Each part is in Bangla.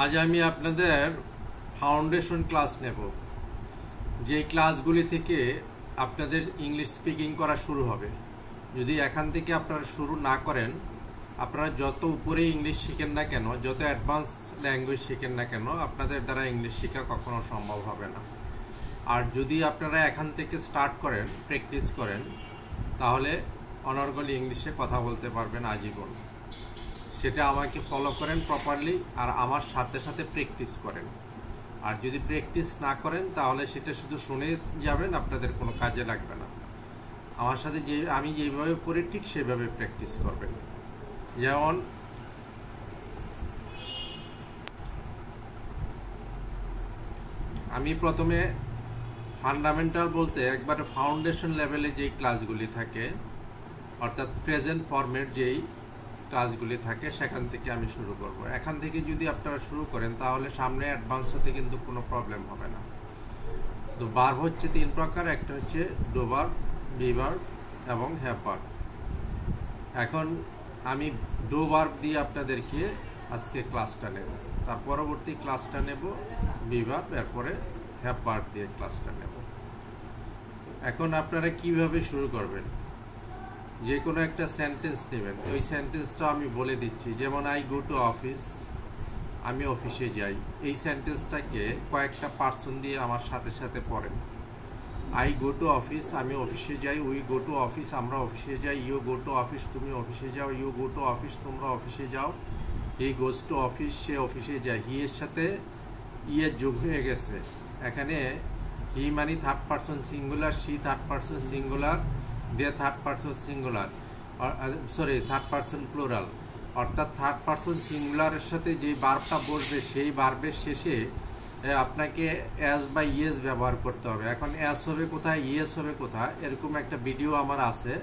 আজ আমি আপনাদের ফাউন্ডেশন ক্লাস নেব, যে ক্লাসগুলি থেকে আপনাদের ইংলিশ স্পিকিং করা শুরু হবে। যদি এখান থেকে আপনারা শুরু না করেন, আপনারা যত উপরে ইংলিশ শিখেন না কেন, যত অ্যাডভান্স ল্যাঙ্গুয়েজ শিখেন না কেন, আপনাদের দ্বারা ইংলিশ শেখা কখনো সম্ভব হবে না। আর যদি আপনারা এখান থেকে স্টার্ট করেন, প্র্যাকটিস করেন, তাহলে অনর্গল ইংলিশে কথা বলতে পারবেন আজীবন। সেটা আমাকে ফলো করেন প্রপারলি, আর আমার সাথে সাথে প্র্যাকটিস করেন। আর যদি প্র্যাকটিস না করেন তাহলে সেটা শুধু শুনে যাবেন, আপনাদের কোনো কাজে লাগবে না। আমার সাথে আমি যেভাবে পড়ি ঠিক সেভাবে প্র্যাকটিস করবেন। যেমন আমি প্রথমে ফান্ডামেন্টাল বলতে একবারে ফাউন্ডেশন লেভেলে যেই ক্লাসগুলি থাকে, অর্থাৎ প্রেজেন্ট ফর্মের যেই ক্লাসগুলি থাকে, সেখান থেকে আমি শুরু করব। এখান থেকে যদি আপনারা শুরু করেন তাহলে সামনে অ্যাডভান্স হতে কিন্তু কোনো প্রবলেম হবে না। তো ভার্ব হচ্ছে তিন প্রকার, একটা হচ্ছে ডু ভার্ব, বি ভার্ব এবং হ্যাভ ভার্ব। এখন আমি ডু ভার্ব দিয়ে আপনাদেরকে আজকে ক্লাসটা নেব, তার পরবর্তী ক্লাসটা নেব বি ভার্ব, এরপরে হ্যাভ ভার্ব দিয়ে ক্লাসটা নেব। এখন আপনারা কিভাবে শুরু করবেন? যে কোনো একটা সেন্টেন্স নেবেন, ওই সেন্টেন্সটা আমি বলে দিচ্ছি। যেমন আই গো টু অফিস, আমি অফিসে যাই। এই সেন্টেন্সটাকে কয়েকটা পার্সন দিয়ে আমার সাথে সাথে পড়েন। আই গো টু অফিস, আমি অফিসে যাই। উই গো টু অফিস, আমরা অফিসে যাই। ইউ গো টু অফিস, তুমি অফিসে যাও। ইউ গো টু অফিস, তোমরা অফিসে যাও। হি গোজ টু অফিস, সে অফিসে যায়। হি এর সাথে ইয়ের যোগ হয়ে গেছে। এখানে হি মানে third person singular, she third person singular, they third person singular, third person plural. অর্থাৎ থার্ড পার্সন সিঙ্গুলারের সাথে যে ভার্বটা বসবে, সেই ভার্বের শেষে আপনাকে অ্যাজ বা ইয়েস ব্যবহার করতে হবে। এখন অ্যাজ হবে কোথায়, ইয়েস হবে কোথায়, এরকম একটা ভিডিও আমার আছে,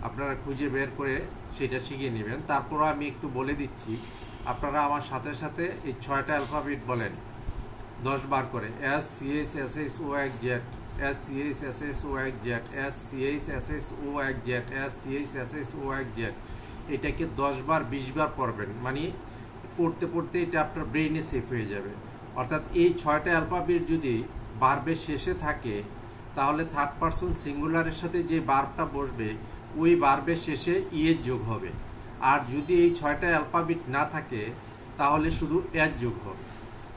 আপনারা খুঁজে বের করে সেটা শিখে নেবেন। তারপরও আমি একটু বলে দিচ্ছি, আপনারা আমার সাথে সাথে এই 6টা অ্যালফাবেট বলেন 10 বার করে। S C H S S O X Z, S C H S S O X Z, S C H S S O X Z, S C H S S O X Z. এটাকে 10 বার 20 বার পড়বেন, মানে পড়তে পড়তে এটা আপনার ব্রেইনে সেফ হয়ে যাবে। অর্থাৎ এই 6টা অ্যালফাবেট যদি ভার্বের শেষে থাকে, তাহলে থার্ড পার্সন সিঙ্গুলারের সাথে যে ভার্বটা বসবে, ওই ভার্বের শেষে ইয়ের যোগ হবে। আর যদি এই 6টা অ্যালফাবেট না থাকে, তাহলে শুধু এর যোগ হবে।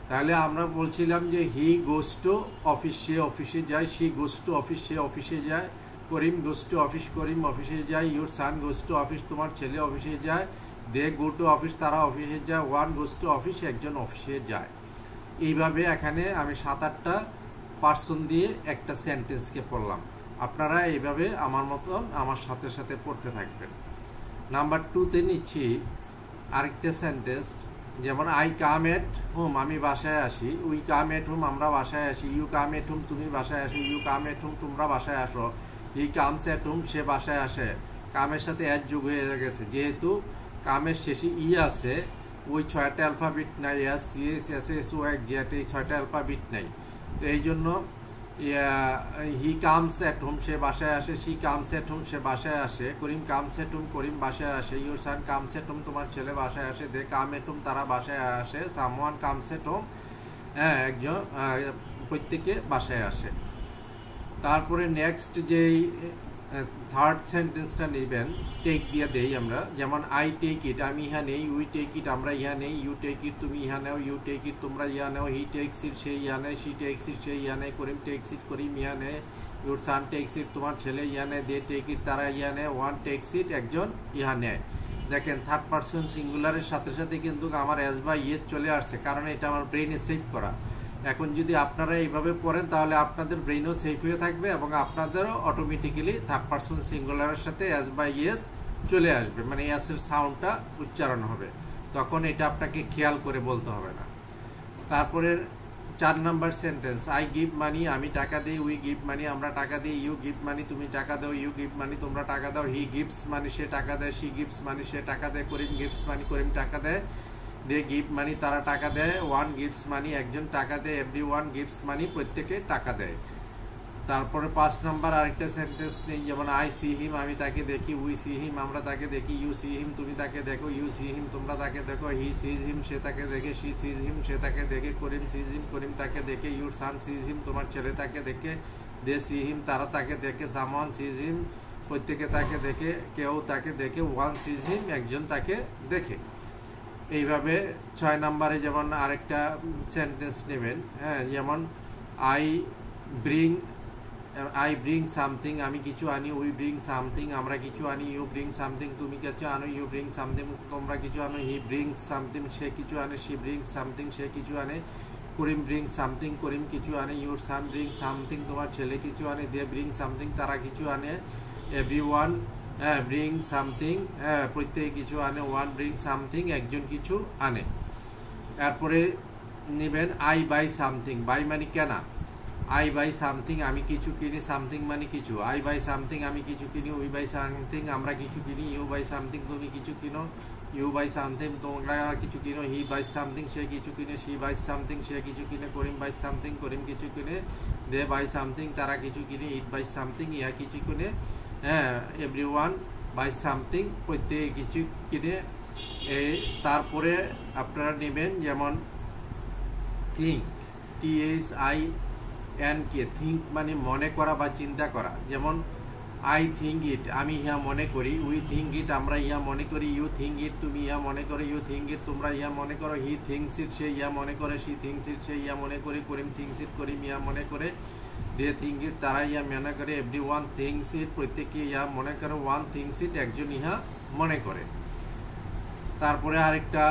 তাহলে আমরা বলছিলাম যে হি গোস টু অফিস, সে অফিসে যায়। শি গোস টু অফিস, সে অফিসে যায়। করিম গোস টু অফিস, করিম অফিসে যায়। Your San goes to office, তোমার ছেলে অফিসে যায়। দে গো টু অফিস, তারা অফিসে যায়। ওয়ান গোস টু অফিস, একজন অফিসে যায়। এইভাবে এখানে আমি 7-8টা পার্সন দিয়ে একটা সেন্টেন্সকে পড়লাম। আপনারা এইভাবে আমার মতন আমার সাথে সাথে পড়তে থাকবেন। নাম্বার 2তে নিচ্ছি আরেকটা সেন্টেন্স। যেমন আই কাম এট হোম, আমি বাসায় আসি। উই কাম এট হোম, আমরা বাসায় আসি। ইউ কাম এট হোম, তুমি বাসায় আসো। ইউ কাম এট হোম, তোমরা বাসায় আসো। হি কামস এট হোম, সে বাসায় আসে। কামের সাথে এর যোগ হয়ে গেছে, যেহেতু কামের শেষে ই আছে, ওই 6টা অ্যালফাবেট নাই। S C S S S O X Z, এই 6টা অ্যালফাবেট নাই। তো এই জন্য হি কামস এট হোম, সে বাসায় আসে। শি কামস এট হোম, সে বাসায় আসে। করিম কামস এট হোম, করিম বাসায় আসে। Your San comes at home, তোমার ছেলে বাসায় আসে। দে কাম এট হোম, তারা বাসায় আসে। সামওয়ান কামস এট হোম, একজন, প্রত্যেকে বাসায় আসে। তারপরে নেক্সট যেই থার্ড সেন্টেন্সটা নেবেন, টেক দিয়ে দেই আমরা। যেমন আই টেক ইট, আমি ইহা নেই। উই টেক ইট, আমরা ইহা নেই। ইউ টেক ইট, তুমি ইহা নেও। ইউ টেক ইট, তোমরা ইহা নেও। হি টেক্স ইট, সে ইহা নেয়। শি টেক্স ইট, সে ইহা নেয়। করিম টেক্স ইট, করিম ইহা নেয়। ইউর সান টেক্স ইট, তোমার ছেলে ইহা নেয়। দে টেক ইট, তারা ইহা নেয়। ওয়ান টেক্স ইট, একজন ইহা নেয়। দেখেন থার্ড পার্সন সিঙ্গুলারের সাথে সাথে কিন্তু আমার এস বা ইয়েস চলে আসছে, কারণ এটা আমার ব্রেইনে সেভ করা। এখন যদি আপনারা এইভাবে পড়েন, তাহলে আপনাদের ব্রেইনও সেফ হয়ে থাকবে এবং আপনাদেরও অটোমেটিক্যালি থার্ড পার্সন সিঙ্গুলারের সাথে এস বা ইয়েস চলে আসবে, মানে এস এর সাউন্ডটা উচ্চারণ হবে। তখন এটা আপনাকে খেয়াল করে বলতে হবে না। তারপরে 4 নম্বর সেন্টেন্স, আই গিভ মানি, আমি টাকা দিই। উই গিভ মানি, আমরা টাকা দিই। ইউ গিভ মানি, তুমি টাকা দাও। ইউ গিভ মানি, তোমরা টাকা দাও। হি গিভস মানি, সে টাকা দেয়। শি গিভস মানি, সে টাকা দেয়। করিম গিভস মানি, করিম টাকা দেয়। দে গিভ মানি, তারা টাকা দেয়। ওয়ান গিভস মানি, একজন টাকা দেয়। এভরি ওয়ান গিভস মানি, প্রত্যেকে টাকা দেয়। তারপরে 5 নাম্বার আরেকটা সেন্টেন্স নেই, যেমন আই সি হিম, আমি তাকে দেখি, উই সি হিম, আমরা তাকে দেখি, ইউ সি হিম, তুমি তাকে দেখো, ইউ সি হিম, তোমরা তাকে দেখো, হি সিজ হিম, সে তাকে দেখে, শি সিজ হিম, সে তাকে দেখে, করিম সিজ হিম, করিম তাকে দেখে, ইউর সান সিজ হিম, তোমার ছেলে তাকে দেখে, দে সি হিম, তারা তাকে দেখে, সামওয়ান সিজ হিম, প্রত্যেকে তাকে দেখে, কেউ তাকে দেখে, ওয়ান সিজ হিম, একজন তাকে দেখে। এইভাবে 6 নাম্বারে যেমন আরেকটা সেন্টেন্স নেবেন, হ্যাঁ, যেমন আই ব্রিং সামথিং, আমি কিছু আনি, উই ব্রিং সামথিং, আমরা কিছু আনি, ইউ ব্রিং সামথিং, তুমি কিছু আনো, ইউ ব্রিং সামথিং, তোমরা কিছু আনো, হি ব্রিং সামথিং, সে কিছু আনে, শি ব্রিং সামথিং, সে কিছু আনে, করিম ব্রিং সামথিং, করিম কিছু আনে, ইউর সান ব্রিং সামথিং, তোমার ছেলে কিছু আনে, দে ব্রিং সামথিং, তারা কিছু আনে, এভরিওয়ান ব্রিং সামথিং, প্রত্যেকে কিছু আনে, ওয়ান ব্রিং সামথিং, একজন কিছু আনে। এরপরে নেবেন আই বাই সামথিং, বাই মানে কেনা, আই বাই সামথিং, আমি কিছু কিনি, সামথিং মানে কিছু, আই বাই সামথিং, আমি কিছু কিনি, উই বাই সামথিং, আমরা কিছু কিনি, ইউ বাই সামথিং, তুমি কিছু কিনো, ইউ বাই সামথিং, তোমরা কিছু কিনো, হি বাই সামথিং, সে কিছু কিনে, শি বাই সামথিং, সে কিছু কিনে, করিম বাই সামথিং, করিম কিছু কিনে, দে বাই সামথিং, তারা কিছু কিনে, ইট বাই সামথিং, ইয়া কিছু কিনে, হ্যাঁ, এভরিওয়ান বাই সামথিং, প্রত্যেকে কিছু কিনে। তারপরে আপনারা নেবেন যেমন থিঙ্ক, THINK, থিঙ্ক মানে মনে করা বা চিন্তা করা, যেমন আই থিঙ্ক ইট, আমি ইহা মনে করি, উই থিঙ্ক ইট, আমরা ইহা মনে করি, ইউ থিঙ্ক ইট, তুমি ইহা মনে করো, ইউ থিঙ্ক ইট, তোমরা ইহা মনে করো, হি থিঙ্কস ইট, সে ইহা মনে করে, শি থিঙ্কস ইট, সে ইহা মনে করে, করিম থিঙ্কস ইট, করিম ইহা মনে করে, দে থিঙ্ক ইট, তারা ইহা মনে করে, এভরিওয়ান থিঙ্কস ইট, প্রত্যেকে ইহা মনে করে, ওয়ান থিঙ্কস ইট, একজন ইহা মনে করে। তারপরে আরেকটা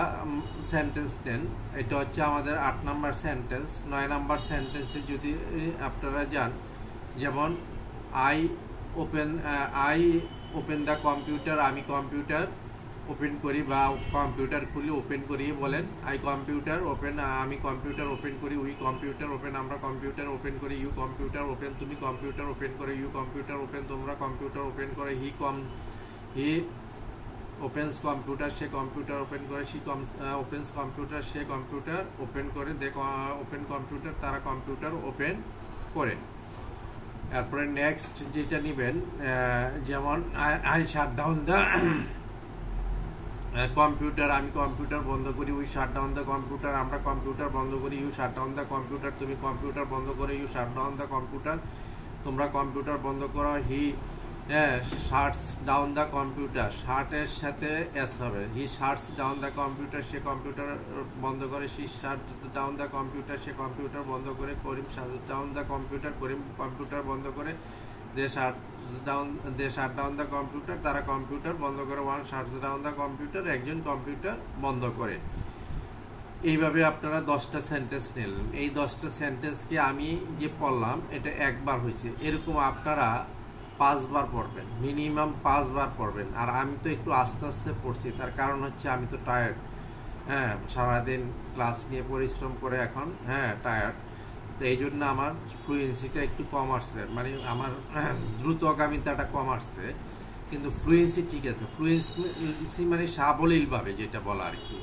সেন্টেন্স নেন, এটা হচ্ছে আমাদের 8 নাম্বার সেন্টেন্স। 9 নাম্বার সেন্টেন্সে যদি আপনারা যান, যেমন আই ওপেন দ্য কম্পিউটার, আমি কম্পিউটার ওপেন করি বা কম্পিউটার খুলি, ওপেন করি বলেন, আই কম্পিউটার ওপেন, আমি কম্পিউটার ওপেন করি, উই কম্পিউটার ওপেন, আমরা কম্পিউটার ওপেন করি, ইউ কম্পিউটার ওপেন, তুমি কম্পিউটার ওপেন করে, ইউ কম্পিউটার ওপেন, তোমরা কম্পিউটার ওপেন করে, হি ওপেন্স কম্পিউটার, সে কম্পিউটার ওপেন করে, শি ওপেন্স কম্পিউটার, সে কম্পিউটার ওপেন করে, দে ওপেন কম্পিউটার, তারা কম্পিউটার ওপেন করে। এরপরে নেক্সট যেটা নেবেন, যেমন I shut down the computer, আমি কম্পিউটার বন্ধ করি, we shut down the computer, আমরা কম্পিউটার বন্ধ করি, you shut down the computer, তুমি কম্পিউটার বন্ধ করে, you shut down the computer, তোমরা কম্পিউটার বন্ধ করো, he shuts down the computer, শার্টের সাথে এস হবে, he shuts down the computer, সে কম্পিউটার বন্ধ করে, she shuts down the computer, সে কম্পিউটার বন্ধ করে, Karim shuts down the computer, Karim computer বন্ধ করে, দে শাট ডাউন দ্য কম্পিউটার, তারা কম্পিউটার বন্ধ করে, ওয়ান শাটস ডাউন দ্য কম্পিউটার, একজন কম্পিউটার বন্ধ করে। এইভাবে আপনারা 10টা সেন্টেন্স নিলেন। এই 10টা সেন্টেন্সকে আমি যে পড়লাম এটা একবার হয়েছে, এরকম আপনারা 5 বার পড়বেন, মিনিমাম 5 বার পড়বেন। আর আমি তো একটু আস্তে আস্তে পড়ছি, তার কারণ হচ্ছে আমি তো টায়ার্ড, হ্যাঁ, সারাদিন ক্লাস নিয়ে পরিশ্রম করে এখন, হ্যাঁ, টায়ার্ড, তো এই জন্য আমার ফ্লুয়েন্সিটা একটু কম আসছে, মানে আমার দ্রুতগামিতাটা কম আসছে, কিন্তু ফ্লুয়েন্সি ঠিক আছে। ফ্লুয়েন্সি মানে সাবলীলভাবে যেটা বলা আর কি,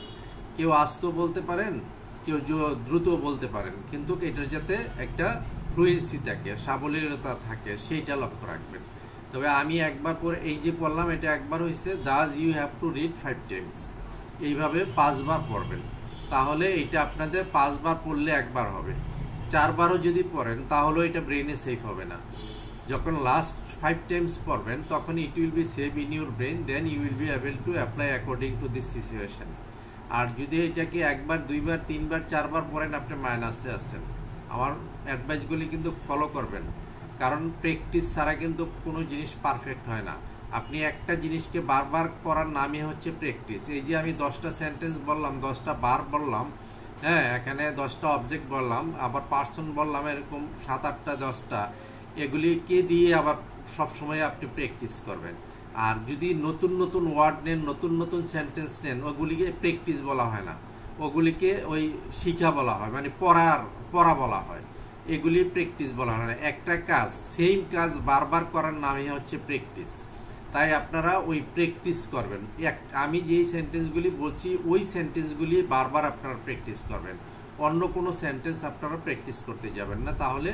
কেউ আস্ত বলতে পারেন, কেউ দ্রুত বলতে পারেন, কিন্তু এটার যাতে একটা ফ্লুয়েন্সি থাকে, সাবলীলতা থাকে, সেইটা লক্ষ্য রাখবেন। তবে আমি একবার পরে এই যে পড়লাম এটা একবার হয়েছে, thus you have to read 5 times, এইভাবে 5 বার পড়বেন, তাহলে এটা আপনাদের 5 বার পড়লে একবার হবে। 4 বারও যদি পড়েন তাহলে এটা ব্রেনে সেভ হবে না। যখন লাস্ট 5 টাইমস পড়বেন তখন it will be save in your brain, then you will be able to apply according to this situation. আর যদি এটাকে 1 বার 2 বার 3 বার 4 বার পড়েন আপনি মাইনাসে আছেন। আমার অ্যাডভাইসগুলি কিন্তু ফলো করবেন, কারণ প্র্যাকটিস ছাড়া কিন্তু কোনো জিনিস পারফেক্ট হয় না। আপনি একটা জিনিসকে বারবার করার নামই হচ্ছে প্র্যাকটিস। এই যে আমি 10টা সেন্টেন্স বললাম, 10টা বার বললাম, হ্যাঁ, এখানে 10টা অবজেক্ট বললাম, আবার পার্সন বললাম, এরকম 7-8টা 10টা, এগুলিকে দিয়ে আবার সবসময় আপনি প্র্যাকটিস করবেন। আর যদি নতুন নতুন ওয়ার্ড নেন, নতুন নতুন সেন্টেন্স নেন, ওগুলিকে প্র্যাকটিস বলা হয় না, ওগুলিকে ওই শিখা বলা হয়, মানে পড়া বলা হয়, এগুলি প্র্যাকটিস বলা হয় না। একটা কাজ, সেম কাজ বারবার করার নামই হচ্ছে প্র্যাকটিস। তাই আপনারা ওই প্র্যাকটিস করবেন। আমি যেই সেন্টেন্সগুলি বলছি ওই সেন্টেন্সগুলি বারবার আপনারা প্র্যাকটিস করবেন, অন্য কোনো সেন্টেন্স আপনারা প্র্যাকটিস করতে যাবেন না, তাহলে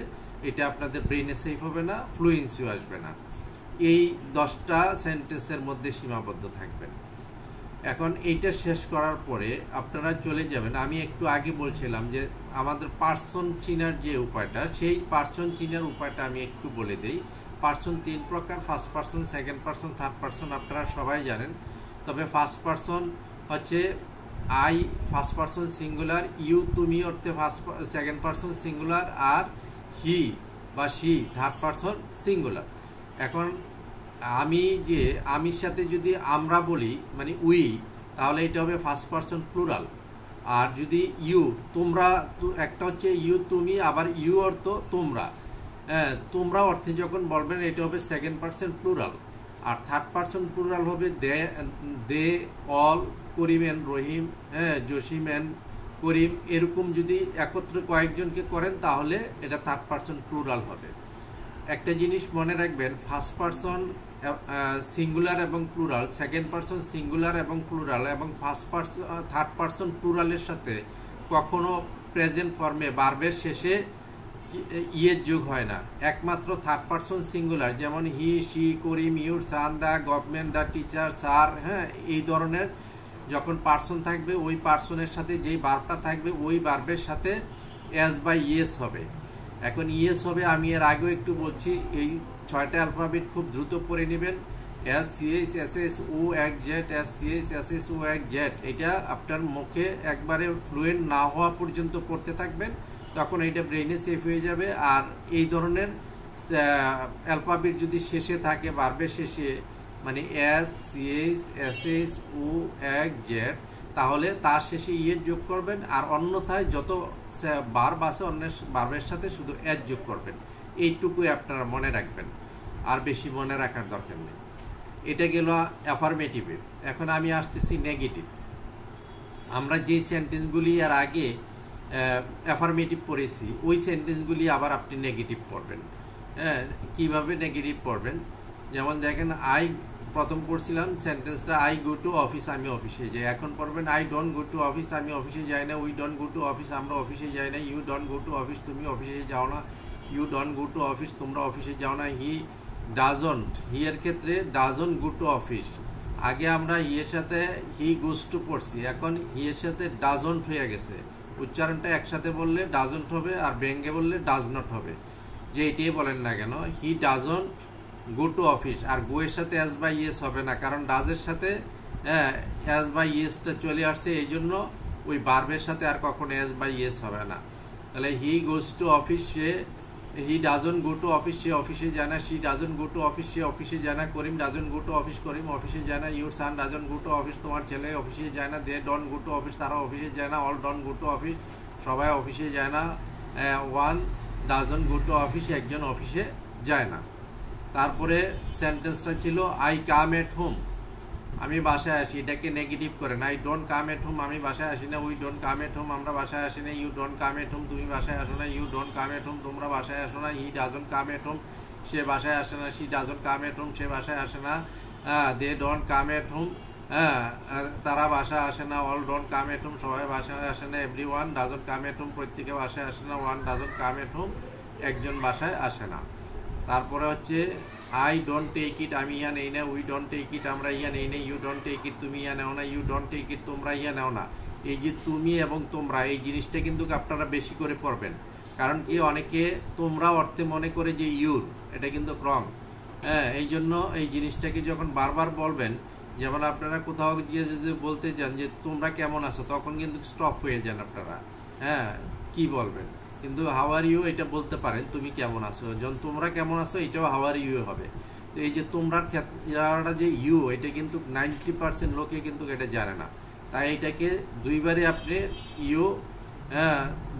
এটা আপনাদের ব্রেইনে সেফ হবে না, ফ্লুয়েন্সিও আসবে না। এই 10টা সেন্টেন্সের মধ্যে সীমাবদ্ধ থাকবেন। এখন এইটা শেষ করার পরে আপনারা চলে যাবেন, আমি একটু আগে বলছিলাম যে আমাদের পার্সন চিনার যে উপায়টা, সেই পার্সন চিনার উপায়টা আমি একটু বলে দিই। পার্সন 3 প্রকার, first person, second person, third person, আপনারা সবাই জানেন। তবে ফার্স্ট পার্সন হচ্ছে I first person singular, you তুমি অর্থে সেকেন্ড পার্সন সিঙ্গুলার, আর হি বা শি থার্ড পার্সন সিঙ্গুলার। এখন আমির সাথে যদি আমরা বলি মানে উই, তাহলে এটা হবে ফার্স্ট পার্সন প্লুরাল। আর যদি ইউ তোমরা, একটা হচ্ছে ইউ তুমি, আবার ইউ অর্থ তোমরা, তোমরা অর্থে যখন বলবেন এটা হবে সেকেন্ড পার্সন প্লুরাল। আর থার্ড পার্সন প্লুরাল হবে they, all, Karim and Rahim, Jasim and Karim, এরকম যদি একত্রে কয়েকজনকে করেন তাহলে এটা থার্ড পার্সন প্লুরাল হবে। একটা জিনিস মনে রাখবেন, ফার্স্ট পার্সন সিঙ্গুলার এবং প্লুরাল, সেকেন্ড পার্সন সিঙ্গুলার এবং প্লুরাল, এবং থার্ড পার্সন প্লুরালের সাথে কখনো প্রেজেন্ট ফর্মে ভার্বের শেষে ইয়ের যোগ হয় না। একমাত্র থার্ড পার্সন সিঙ্গুলার, যেমন he, she, Karim, your, son, the, government, the teacher, sir, এই ধরনের যখন পার্সন থাকবে ওই পার্সনের সাথে যেই ভার্বটা থাকবে ওই ভার্বের সাথে এস বা ইয়েস হবে। এখন ইয়েস হবে, আমি এর আগেও একটু বলছি, এই 6টা অ্যালফাবেট খুব দ্রুত পড়ে নেবেন। S C H S S O X Z, S C H S S O X Z, এটা আপনার মুখে একবারে ফ্লুয়েন্ট না হওয়া পর্যন্ত পড়তে থাকবেন, তখন এইটা ব্রেইনে সেফ হয়ে যাবে। আর এই ধরনের অ্যালফাবেট যদি শেষে থাকে ভার্বের শেষে, মানে S C H S S O X Z, তাহলে তার শেষে ইয়ে যোগ করবেন। আর অন্যথায় যত ভার্ব আছে অন্য ভার্বের সাথে শুধু এস যোগ করবেন। এইটুকুই আপনারা মনে রাখবেন, আর বেশি মনে রাখার দরকার নেই। এটা গেল অ্যাফার্মেটিভে। এখন আমি আসতেছি নেগেটিভ। আমরা যে সেন্টেন্সগুলি এর আগে অ্যাফার্মেটিভ পড়েছি ওই সেন্টেন্সগুলি আবার আপনি নেগেটিভ পড়বেন। কিভাবে নেগেটিভ পড়বেন? যেমন দেখেন, আই প্রথম পড়ছিলাম সেন্টেন্সটা, আই গো টু অফিস, আমি অফিসে যাই। এখন পড়বেন I don't go to office, আমি অফিসে যাই না। We don't go to office, আমরা অফিসে যাই না। You don't go to office, তুমি অফিসে যাও না। You don't go to office, তোমরা অফিসে যাও না। হি ডাজন্ট, হি এর ক্ষেত্রে ডাজন্ট গো টু অফিস। আগে আমরা হি এর সাথে হি গোস টু পড়ছি, এখন হি এর সাথে ডাজন্ট হয়ে গেছে। উচ্চারণটা একসাথে বললে ডাজন্ট হবে, আর ব্যঙ্গে বললে ডাজ নট হবে। যে এটাই বলেন না কেন, he doesn't go to office, আর গো এর সাথে এস বাই ইয়েস হবে না, কারণ ডাজের সাথে এস বাই ইয়েসটা চলে আসছে, এই জন্য ওই ভার্বের সাথে আর কখনো এস বাই ইয়েস হবে না। তাহলে he goes to office, he doesn't go to office, সে অফিসে যায় না। She doesn't go to office, সে অফিসে যায় না। Karim doesn't go to office, Karim অফিসে যায় না। Your son doesn't go to office, তোমার ছেলে অফিসে যায় না। They don't go to office, তারা অফিসে যায় না। All don't go to office, সবাই অফিসে যায় না। One doesn't go to office, একজন অফিসে যায় না। তারপরে সেন্টেন্সটা ছিল আই কাম এট হোম, আমি বাসায় আসি। এটাকে নেগেটিভ করেন, I don't come at home, আমি বাসায় আসি না। We don't come at home, আমরা বাসায় আসি না। You don't come at home, তুমি বাসায় আসো না। You don't come at home, তোমরা বাসায় আসো না। He doesn't come at home, সে বাসায় আসে না। She doesn't come at home, সে বাসায় আসে না। They don't come at home, তারা বাসায় আসে না। All don't come at home, সবাই বাসায় আসে না। Everyone doesn't come at home, প্রত্যেকে বাসায় আসে না। One doesn't come at home, একজন বাসায় আসে না। তারপরে হচ্ছে আই ডোন্ট টেক ইট, আমি ইয়া নেই না। উই ডোন্ট টেক ইট, আমরা ইয়া নেই না। ইউ ডোন্ট টেক ইট, তুমি ইয়া নেও না। ইউ ডোন্ট টেক ইট, তোমরা ইয়া নেও না। এই যে তুমি এবং তোমরা, এই জিনিসটা কিন্তু আপনারা বেশি করে পড়বেন, কারণ কি অনেকে তোমরা অর্থে মনে করে যে ইউর, এটা কিন্তু রং। এই জন্য এই জিনিসটাকে যখন বারবার বলবেন, যেমন আপনারা কোথাও গিয়ে যদি বলতে চান যে তোমরা কেমন আছো, তখন কিন্তু স্টপ হয়ে যান আপনারা। কি বলবেন? কিন্তু হাউ আর ইউ এটা বলতে পারেন, তুমি কেমন আছো। যখন তোমরা কেমন আছো এটাও হাউ আর ইউ হবে। তো এই যে তোমরার ক্ষেত্রে যে ইউ, এটা কিন্তু 90% লোকে কিন্তু এটা জানে না। তাই এটাকে দুইবারে আপনি ইউ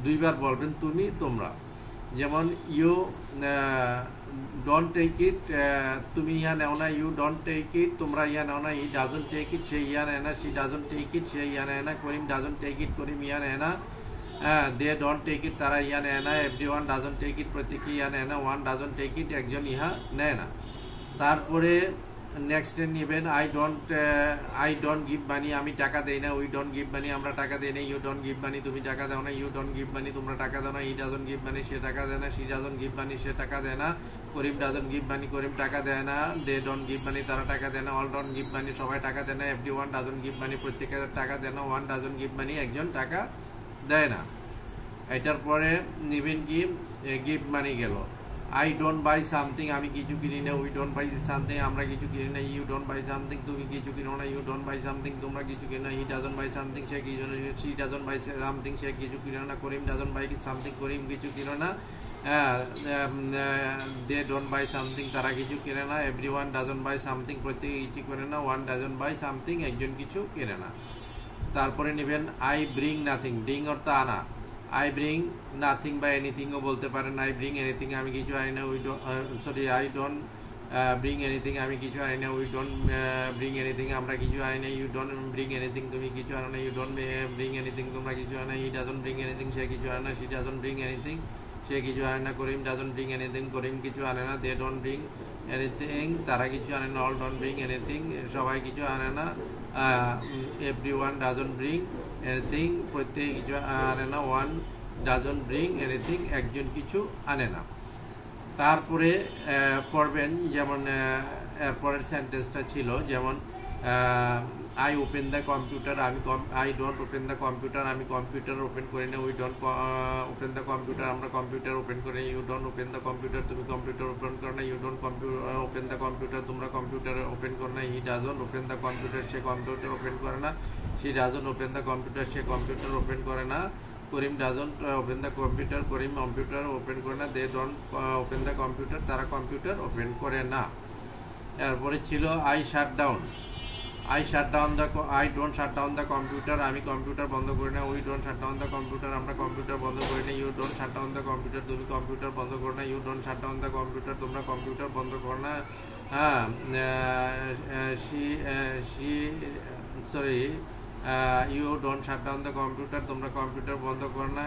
দুইবার বলবেন, তুমি তোমরা। যেমন ইউ ডোন্ট টেক ইট, তুমি ইয়া নেও না। ইউ ডোন্ট টেক ইট, তোমরা ইয়া নেও না। হি ডাজন্ট টেক ইট, সে ইয়া নেয় না। শি ডাজন্ট টেক ইট, সে ইয়া নেয় না। করিম ডাজন্ট টেক ইট, করিম ইয়া নেয় না। দে ডোন্ট টেক ইট, তারা ইয়া নেয় না। Everyone doesn't take it, প্রত্যেকে ইয়া নেয় না। ওয়ান ডাজন্ট টেক ইট, একজন ইহা নেয় না। তারপরে নেক্সট নেবেন আই ডোন্ট গিভ মানি, আমি টাকা দেই না। উই ডোন্ট গিভ মানি, আমরা টাকা দেই না। ইউ ডোন্ট গিভ মানি, তুমি টাকা দাও না। ইউ ডোন্ট গিভ মানি, তোমরা টাকা দাও না। হি ডাজন্ট গিভ মানি, সে টাকা দেয় না। শি ডাজন্ট গিভ মানি, সে টাকা দেয় না। করিম ডাজন্ট গিভ মানি, করিম টাকা দেয় না। দে ডোন্ট গিভ মানি, তারা টাকা দেয় না। অল ডোন্ট গিভ মানি, সবাই টাকা দেয় না। এভরিওয়ান ডাজন্ট গিভ মানি, প্রত্যেকে টাকা দেয় না। ওয়ান ডাজন্ট গিভ মানি, একজন টাকা দেয় না। এটার পরে নিবেন কি গিভ মানি গেল। আই ডোন্ট বাই সামথিং, আমি কিছু কিনি না। উই ডোন্ট বাই সামথিং, আমরা কিছু কিনি না। ইউ ডোন্ট বাই সামথিং, তুমি কিছু কিনো না। ইউ ডোন্ট বাই সামথিং, তোমরা কিছু কিনো না। হি ডাজন্ট বাই সামথিং, সে কিছু না। শি ডাজন্ট বাই সামথিং, সে কিছু কিনো না। করিম ডাজন্ট বাই সামথিং, করিম কিছু কিনো না। দে ডোন্ট বাই সামথিং, তারা কিছু কিনে না। এভরিওয়ান ডাজন্ট বাই সামথিং, প্রত্যেকে কিছু কিনে না। ওয়ান ডাজন্ট বাই সামথিং, একজন কিছু কিনে না। তারপরে নেবেন আই ব্রিং নাথিং, ব্রিং অর্থ আনা। আই ব্রিং নাথিং বা এনিথিংও বলতে পারেন। আই ব্রিং এনিথিং, আমি কিছু আনি না। আই ডোন্ট ব্রিং এনিথিং, আমি কিছু আনি না। উই ডোন্ট ব্রিং এনিথিং, আমরা কিছু আনি না। ইউ ডোন্ট ব্রিং এনিথিং, তুমি কিছু আনো না। ইউ ডোন্ট ব্রিং এনিথিং, তোমরা কিছু আনো না। হি ডাজন্ট ব্রিং এনিথিং, সে কিছু আনে না। শি ডাজন্ট ব্রিং এনিথিং, সে কিছু আনে না। করিম ডাজন্ট ব্রিং এনিথিং, করিম কিছু আনে না। দে ডোন্ট ব্রিং এনিথিং, তারা কিছু আনে না। অল ডোন্ট ব্রিং এনিথিং, সবাই কিছু আনে না। এভরিওয়ান ডাজন্ট ব্রিং এনিথিং, প্রত্যেকে কিছু আনে না। ওয়ান ডাজন্ট ব্রিং এনিথিং, একজন কিছু আনে না। তারপরে পড়বেন যেমন এরপরের সেন্টেন্সটা ছিল যেমন I open the computer, I don't open the computer, আমি কম্পিউটার ওপেন করি না। We don't open the computer, আমরা কম্পিউটার ওপেন করি না। You don't open the computer, তুমি কম্পিউটার ওপেন করো না। You don't open the computer, তোমরা কম্পিউটার ওপেন করো না। He doesn't open the computer, সে কম্পিউটার ওপেন করে না। She doesn't open the computer, সে কম্পিউটার ওপেন করে না। Karim doesn't open the computer, Karim computer open করে না। They don't open the computer, তারা কম্পিউটার ওপেন করে না। এরপরে ছিল I shut down, I don't shut down the computer, আমি কম্পিউটার বন্ধ করি না। We don't shut down the computer, আমরা কম্পিউটার বন্ধ করি না। You don't shut down the computer, তুমি কম্পিউটার বন্ধ করো না। You don't shut down the computer, তোমরা কম্পিউটার বন্ধ করো না। হ্যাঁ, you don't shut down the computer, তোমরা কম্পিউটার বন্ধ করো না।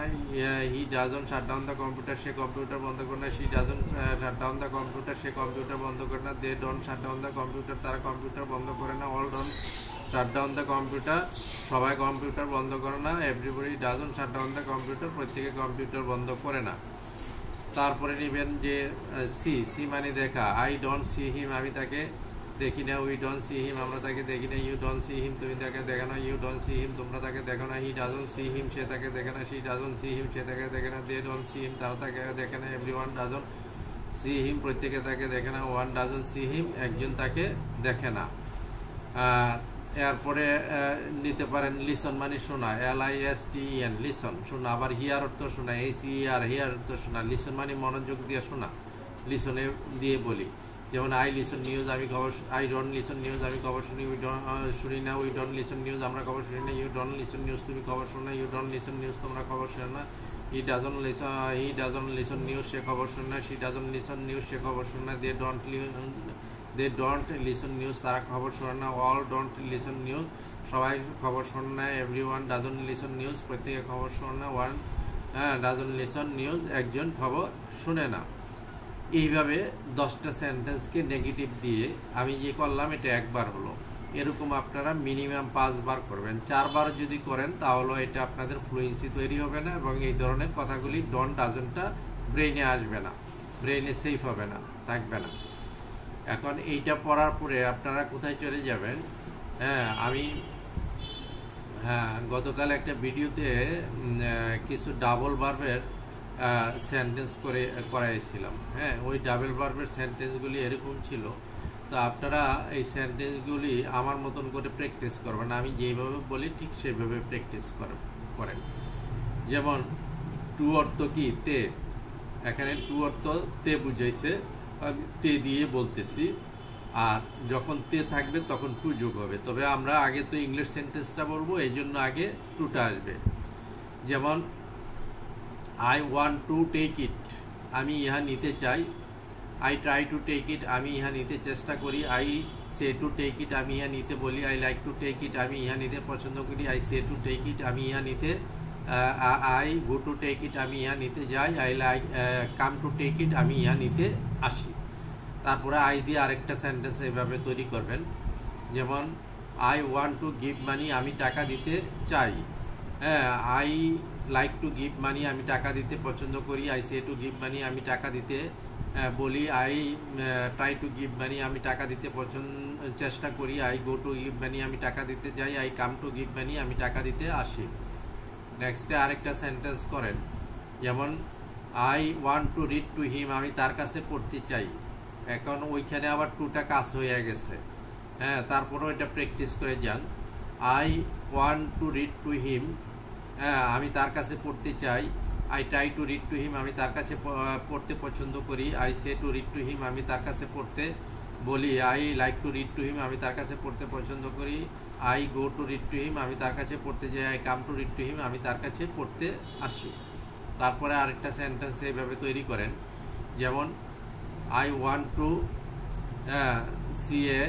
He doesn't shut down the computer, সে কম্পিউটার বন্ধ করে না। She doesn't shut down the computer, সে কম্পিউটার বন্ধ করে না। They don't shut down the computer, তারা কম্পিউটার বন্ধ করে না। All don't shut down the computer, সবাই কম্পিউটার বন্ধ করে না। Everybody doesn't shut down the computer, প্রত্যেকে কম্পিউটার বন্ধ করে না। তারপরে নেবেন যে সি মানে দেখা। আই ডোন্ট সি হিম, আমি তাকে দেখি না। উই ডোন্ট সি হিম, আমরা তাকে দেখি না। ইউ ডোন্ট সি হিম, তুমি তাকে দেখো না। ইউ ডোন্ট সি হিম, তোমরা তাকে দেখো না। হি ডাজন্ট সি হিম, সে তাকে দেখে না। শি ডাজন্ট সি হিম, সে তাকে দেখে না। দে ডোন্ট সি হিম, তারা তাকে দেখে না। এভরিওয়ান ডাজন্ট সি হিম, প্রত্যেকে তাকে দেখে না। ওয়ান ডাজন্ট সি হিম, একজন তাকে দেখে না। এরপরে নিতে পারেন লিসন মানে শোনা, LISTEN, লিসন শোনা। আবার হিয়ার অর্থ শোনা, HEAR, হিয়ার অর্থ শোনা। লিসন মানে মনোযোগ দিয়ে শোনা, লিসনে দিয়ে বলি। যেমন আই লিসন নিউজ, আমি খবর। আই ডোন্ট লিসন নিউজ, আমি খবর শুনি। শুনি না। উই ডোন্ট লিসন নিউজ, আমরা খবর শুনি না। ইউ ডোন্ট লিসন নিউজ, তুমি খবর শোনো না। ইউ ডোন্ট লিসন নিউজ, তোমরা খবর শোনো না। হি ডাজন্ট লিসন নিউজ, সে খবর শোনে না। শি ডাজন্ট লিসন নিউজ, সে খবর শোনে না। দে ডোন্ট লিসন নিউজ, তারা খবর শোনে না। অল ডোন্ট লিসন নিউজ, সবাই খবর শোনে না। এভরিওয়ান ডাজন্ট লিসন নিউজ, প্রত্যেকে খবর শোনে না। ওয়ান ডাজন্ট লিসন নিউজ, একজন খবর শুনে না। এইভাবে 10টা সেন্টেন্সকে নেগেটিভ দিয়ে আমি যে করলাম এটা একবার হলো। এরকম আপনারা মিনিমাম 5 বার করবেন। 4 বার যদি করেন তাহলে এটা আপনাদের ফ্লুয়েন্সি তৈরি হবে না এবং এই ধরনের কথাগুলি ডোন্ট ডাজন্টটা ব্রেইনে আসবে না, ব্রেইনে সেফ হবে না, থাকবে না। এখন এইটা পড়ার পরে আপনারা কোথায় চলে যাবেন? আমি গতকাল একটা ভিডিওতে কিছু ডাবল ভার্বের সেন্টেন্স করাইছিলাম। ওই ডাবল ভার্বের সেন্টেন্সগুলি এরকম ছিল। তো আপনারা এই সেন্টেন্সগুলি আমার মতন করে প্র্যাকটিস করবেন, আমি যেভাবে বলি ঠিক সেভাবে প্র্যাকটিস করেন। যেমন টু অর্থ কি? তে। এখানে টু অর্থ তে বুঝাইছে, তে দিয়ে বলতেছি। আর যখন তে থাকবে তখন টু যোগ হবে। তবে আমরা আগে তো ইংলিশ সেন্টেন্সটা বলবো, এই জন্য আগে টুটা আসবে। যেমন I want to take it, আমি ইহা নিতে চাই। I try to take it, আমি ইহা নিতে চেষ্টা করি। I say to take it, আমি ইহা নিতে বলি। I like to take it, আমি ইহা নিতে পছন্দ করি। I say to take it, আমি ইহা নিতে। I go to take it, আমি ইহা নিতে যাই। I like come to take it, আমি ইহা নিতে আসি। তারপরে আই দিয়ে আরেকটা সেন্টেন্স এইভাবে তৈরি করবেন, যেমন I want to give money, আমি টাকা দিতে চাই। হ্যাঁ, I like to give money, আমি টাকা দিতে পছন্দ করি। I say to give money, আমি টাকা দিতে বলি। I try to give money, আমি টাকা দিতে চেষ্টা করি। I go to give money, আমি টাকা দিতে যাই। I come to give money, আমি টাকা দিতে আসি। নেক্সটে আরেকটা সেন্টেন্স করেন, যেমন I want to read to him, আমি তার কাছে পড়তে চাই। এখন ওইখানে আবার টুটা কাজ হয়ে গেছে। হ্যাঁ, তারপরেও এটা প্র্যাকটিস করে যান। I want to read to him, হ্যাঁ, আমি তার কাছে পড়তে চাই। I try to read to him, আমি তার কাছে পড়তে পছন্দ করি। I say to read to him, আমি তার কাছে পড়তে বলি। I like to read to him, আমি তার কাছে পড়তে পছন্দ করি। I go to read to him, আমি তার কাছে পড়তে যাই। I come to read to him, আমি তার কাছে পড়তে আসি। তারপরে আরেকটা সেন্টেন্স এইভাবে তৈরি করেন, যেমন I want to see a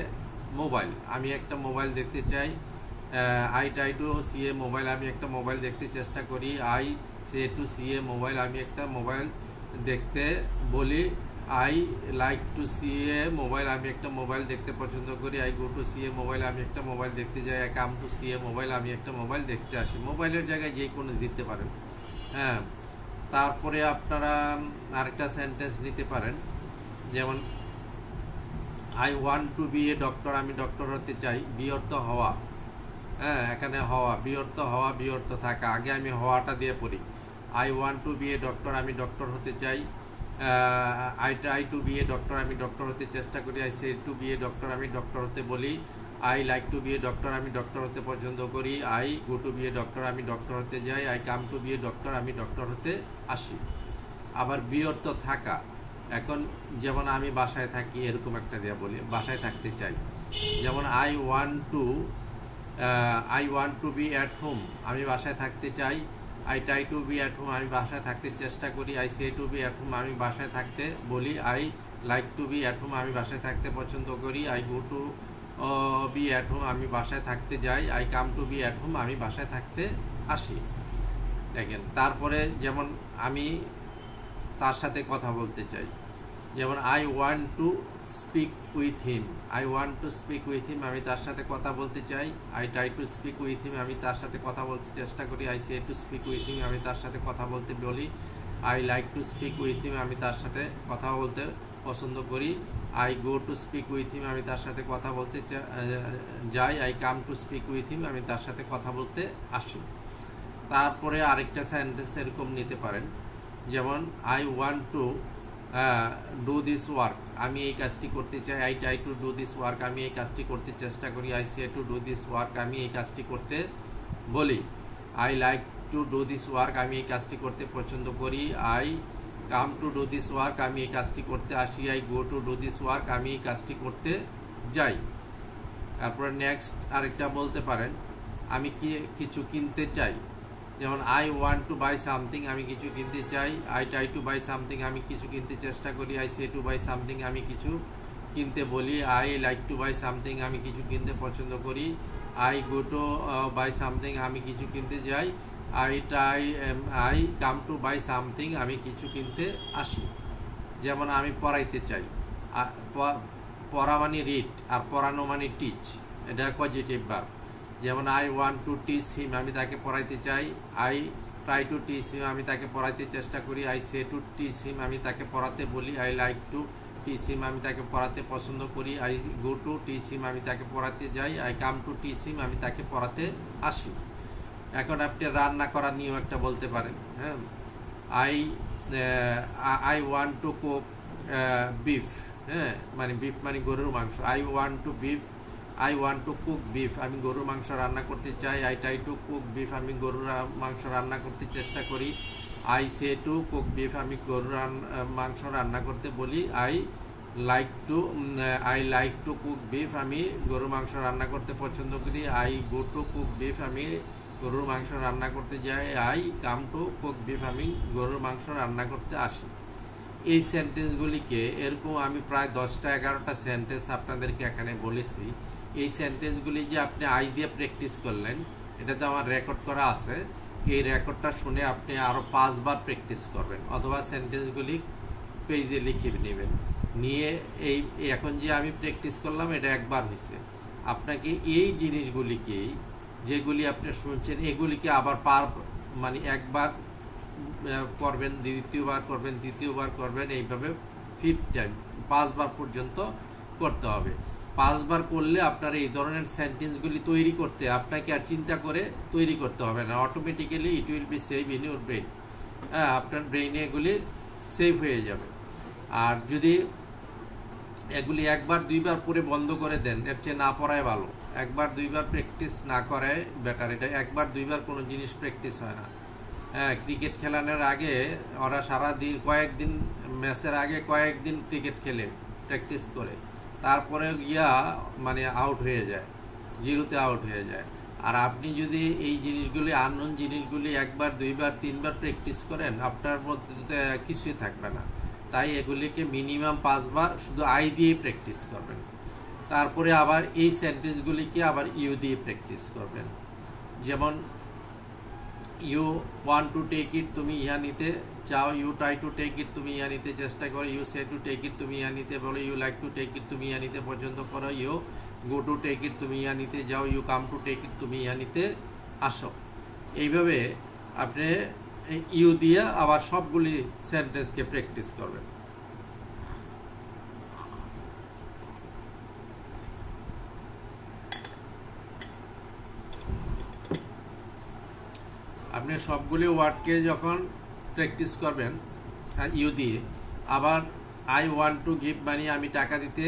mobile, আমি একটা মোবাইল দেখতে চাই। I try to see a mobile, আমি একটা মোবাইল দেখতে চেষ্টা করি। I say to see a mobile, আমি একটা মোবাইল দেখতে বলি। I like to see a mobile, আমি একটা মোবাইল দেখতে পছন্দ করি। I go to see a mobile, আমি একটা মোবাইল দেখতে যাই। I come to see a mobile, আমি একটা মোবাইল দেখতে আসি। মোবাইলের জায়গায় যে কোনো দিতে পারেন। হ্যাঁ, তারপরে আপনারা আরেকটা সেন্টেন্স নিতে পারেন, যেমন I want to be a doctor, আমি ডক্টর হতে চাই। বি অর্থ হওয়া। হ্যাঁ, এখানে হওয়া, বি অর্থ হওয়া, বি অর্থ থাকা। আগে আমি হওয়াটা দিয়ে পড়ি। I want to be a doctor, আমি ডক্টর হতে চাই। I try to be a doctor, আমি ডক্টর হতে চেষ্টা করি। I say to be a doctor, আমি ডক্টর হতে বলি। I like to be a doctor, আমি ডক্টর হতে পছন্দ করি। I go to be a doctor, আমি ডক্টর হতে যাই। I come to be a doctor, আমি ডক্টর হতে আসি। আবার বি অর্থ থাকা। এখন যেমন আমি বাসায় থাকি, এরকম একটা দিয়ে বলি, বাসায় থাকতে চাই। যেমন I want to be at home, আমি বাসায় থাকতে চাই। I try to be at home, আমি বাসায় থাকতে চেষ্টা করি। I say to be at home, আমি বাসায় থাকতে বলি। I like to be at home, আমি বাসায় থাকতে পছন্দ করি। I go to be at home, আমি বাসায় থাকতে যাই। I come to be at home, আমি বাসায় থাকতে আসি। দেখেন, তারপরে যেমন আমি তার সাথে কথা বলতে চাই, যেমন I want to speak with him, I want to speak with him, আমি তার সাথে কথা বলতে চাই। I try to speak with him, আমি তার সাথে কথা বলতে চেষ্টা করি। I say to speak with him, আমি তার সাথে কথা বলতে বলি। I like to speak with him, আমি তার সাথে কথা বলতে পছন্দ করি। I go to speak with him, আমি তার সাথে কথা বলতে যাই। I come to speak with him, আমি তার সাথে কথা বলতে আসি। তারপরে আরেকটা সেন্টেন্স এরকম নিতে পারেন, যেমন I want to do this work, আমি এই কাজটি করতে চাই। I try to do this work, আমি এই কাজটি করতে চেষ্টা করি। I say to do this work, আমি এই কাজটি করতে বলি। I like to do this work, আমি এই কাজটি করতে পছন্দ করি। I come to do this work, আমি এই কাজটি করতে আসি। I go to do this work, আমি এই কাজটি করতে যাই। তারপরে নেক্সট আরেকটা বলতে পারেন, আমি কিছু কিনতে চাই। যেমন I want to buy something, আমি কিছু কিনতে চাই। I try to buy something, আমি কিছু কিনতে চেষ্টা করি। I say to buy something, আমি কিছু কিনতে বলি। I like to buy something, আমি কিছু কিনতে পছন্দ করি। I go to buy something, আমি কিছু কিনতে যাই। I come to buy something, আমি কিছু কিনতে আসি। যেমন আমি পড়াইতে চাই, পড়া মানে রিড, আর পড়ানো মানে টিচ, এটা পজিটিভ ভার্ব। যেমন I want to teach him, আমি তাকে পড়াইতে চাই। I try to teach him, আমি তাকে পড়াইতে চেষ্টা করি। I say to teach him, আমি তাকে পড়াতে বলি। I like to teach him, আমি তাকে পড়াতে পছন্দ করি। I go to teach him, আমি তাকে পড়াতে যাই। I come to teach him, আমি তাকে পড়াতে আসি। এখন আপনি রান্না করা নিয়েও একটা বলতে পারেন। হ্যাঁ, I want two cook beef, হ্যাঁ, মানে বিফ মানে গরুর মাংস। I want two cook beef, আমি গরুর মাংস রান্না করতে চাই। I try two cook beef, আমি গরুর মাংস রান্না করতে চেষ্টা করি। I say two cook beef, আমি গরুর মাংস রান্না করতে বলি। I like two cook beef, আমি গরুর মাংস রান্না করতে পছন্দ করি। I go two cook beef, আমি গরুর মাংস রান্না করতে যাই। I come to cook beef, আমি গরুর মাংস রান্না করতে আসি। এই সেন্টেন্সগুলিকে এরকম আমি প্রায় 10-11টা সেন্টেন্স আপনাদেরকে এখানে বলেছি। এই সেন্টেন্সগুলি যে আপনি আই দিয়ে প্র্যাকটিস করলেন, এটা তো আমার রেকর্ড করা আছে। এই রেকর্ডটা শুনে আপনি আরও 5 বার প্র্যাকটিস করবেন, অথবা সেন্টেন্সগুলি পেজে লিখে নেবেন। নিয়ে এই এখন যে আমি প্র্যাকটিস করলাম এটা একবার হয়েছে। আপনাকে এই জিনিসগুলিকেই যেগুলি আপনি শুনছেন এগুলিকে আবার মানে একবার করবেন, দ্বিতীয়বার করবেন, তৃতীয়বার করবেন, এইভাবে 5 টাইম 5 বার পর্যন্ত করতে হবে। 5 বার করলে আপনার এই ধরনের সেন্টেন্সগুলি তৈরি করতে আপনাকে আর চিন্তা করে তৈরি করতে হবে না, automatically it will be save in your brain. হ্যাঁ, আপনার ব্রেইনে এগুলি সেভ হয়ে যাবে। আর যদি এগুলি একবার দুইবার পরে বন্ধ করে দেন, এর চেয়ে না পড়ায় ভালো। একবার দুইবার প্র্যাকটিস না করায় বেটার। এটা একবার দুইবার কোনো জিনিস প্র্যাকটিস হয় না। হ্যাঁ, ক্রিকেট খেলানোর আগে ওরা সারাদিন কয়েকদিন ম্যাচের আগে কয়েকদিন ক্রিকেট খেলে প্র্যাকটিস করে, তারপরে গিয়া মানে আউট হয়ে যায়, জিরোতে আউট হয়ে যায়। আর আপনি যদি এই জিনিসগুলি আননোন জিনিসগুলি একবার দুইবার তিনবার প্র্যাকটিস করেন, আপনার মধ্যে কিছুই থাকবে না। তাই এগুলিকে মিনিমাম 5 বার শুধু আই দিয়ে প্র্যাকটিস করবেন। তারপরে আবার এই সেন্টেন্সগুলিকে আবার ইউ দিয়ে প্র্যাকটিস করবেন। যেমন you want to take it, তুমি ইহা নিতে চাও। You try to take it, তুমি ইহা নিতে চেষ্টা করো। You say to take it, তুমি ইহা নিতে বলো। You like to take it, তুমি ইহা নিতে পছন্দ করো। You go to take it, তুমি ইহা নিতে যাও। You come to take it, তুমি ইহা নিতে আসো। এইভাবে আপনি ইউ দিয়ে আবার সবগুলি সেন্টেন্সকে প্র্যাকটিস করবেন। আপনি সবগুলি ওয়ার্ডকে যখন প্র্যাকটিস করবেন ইউ দিয়ে, আবার I want to give money, আমি টাকা দিতে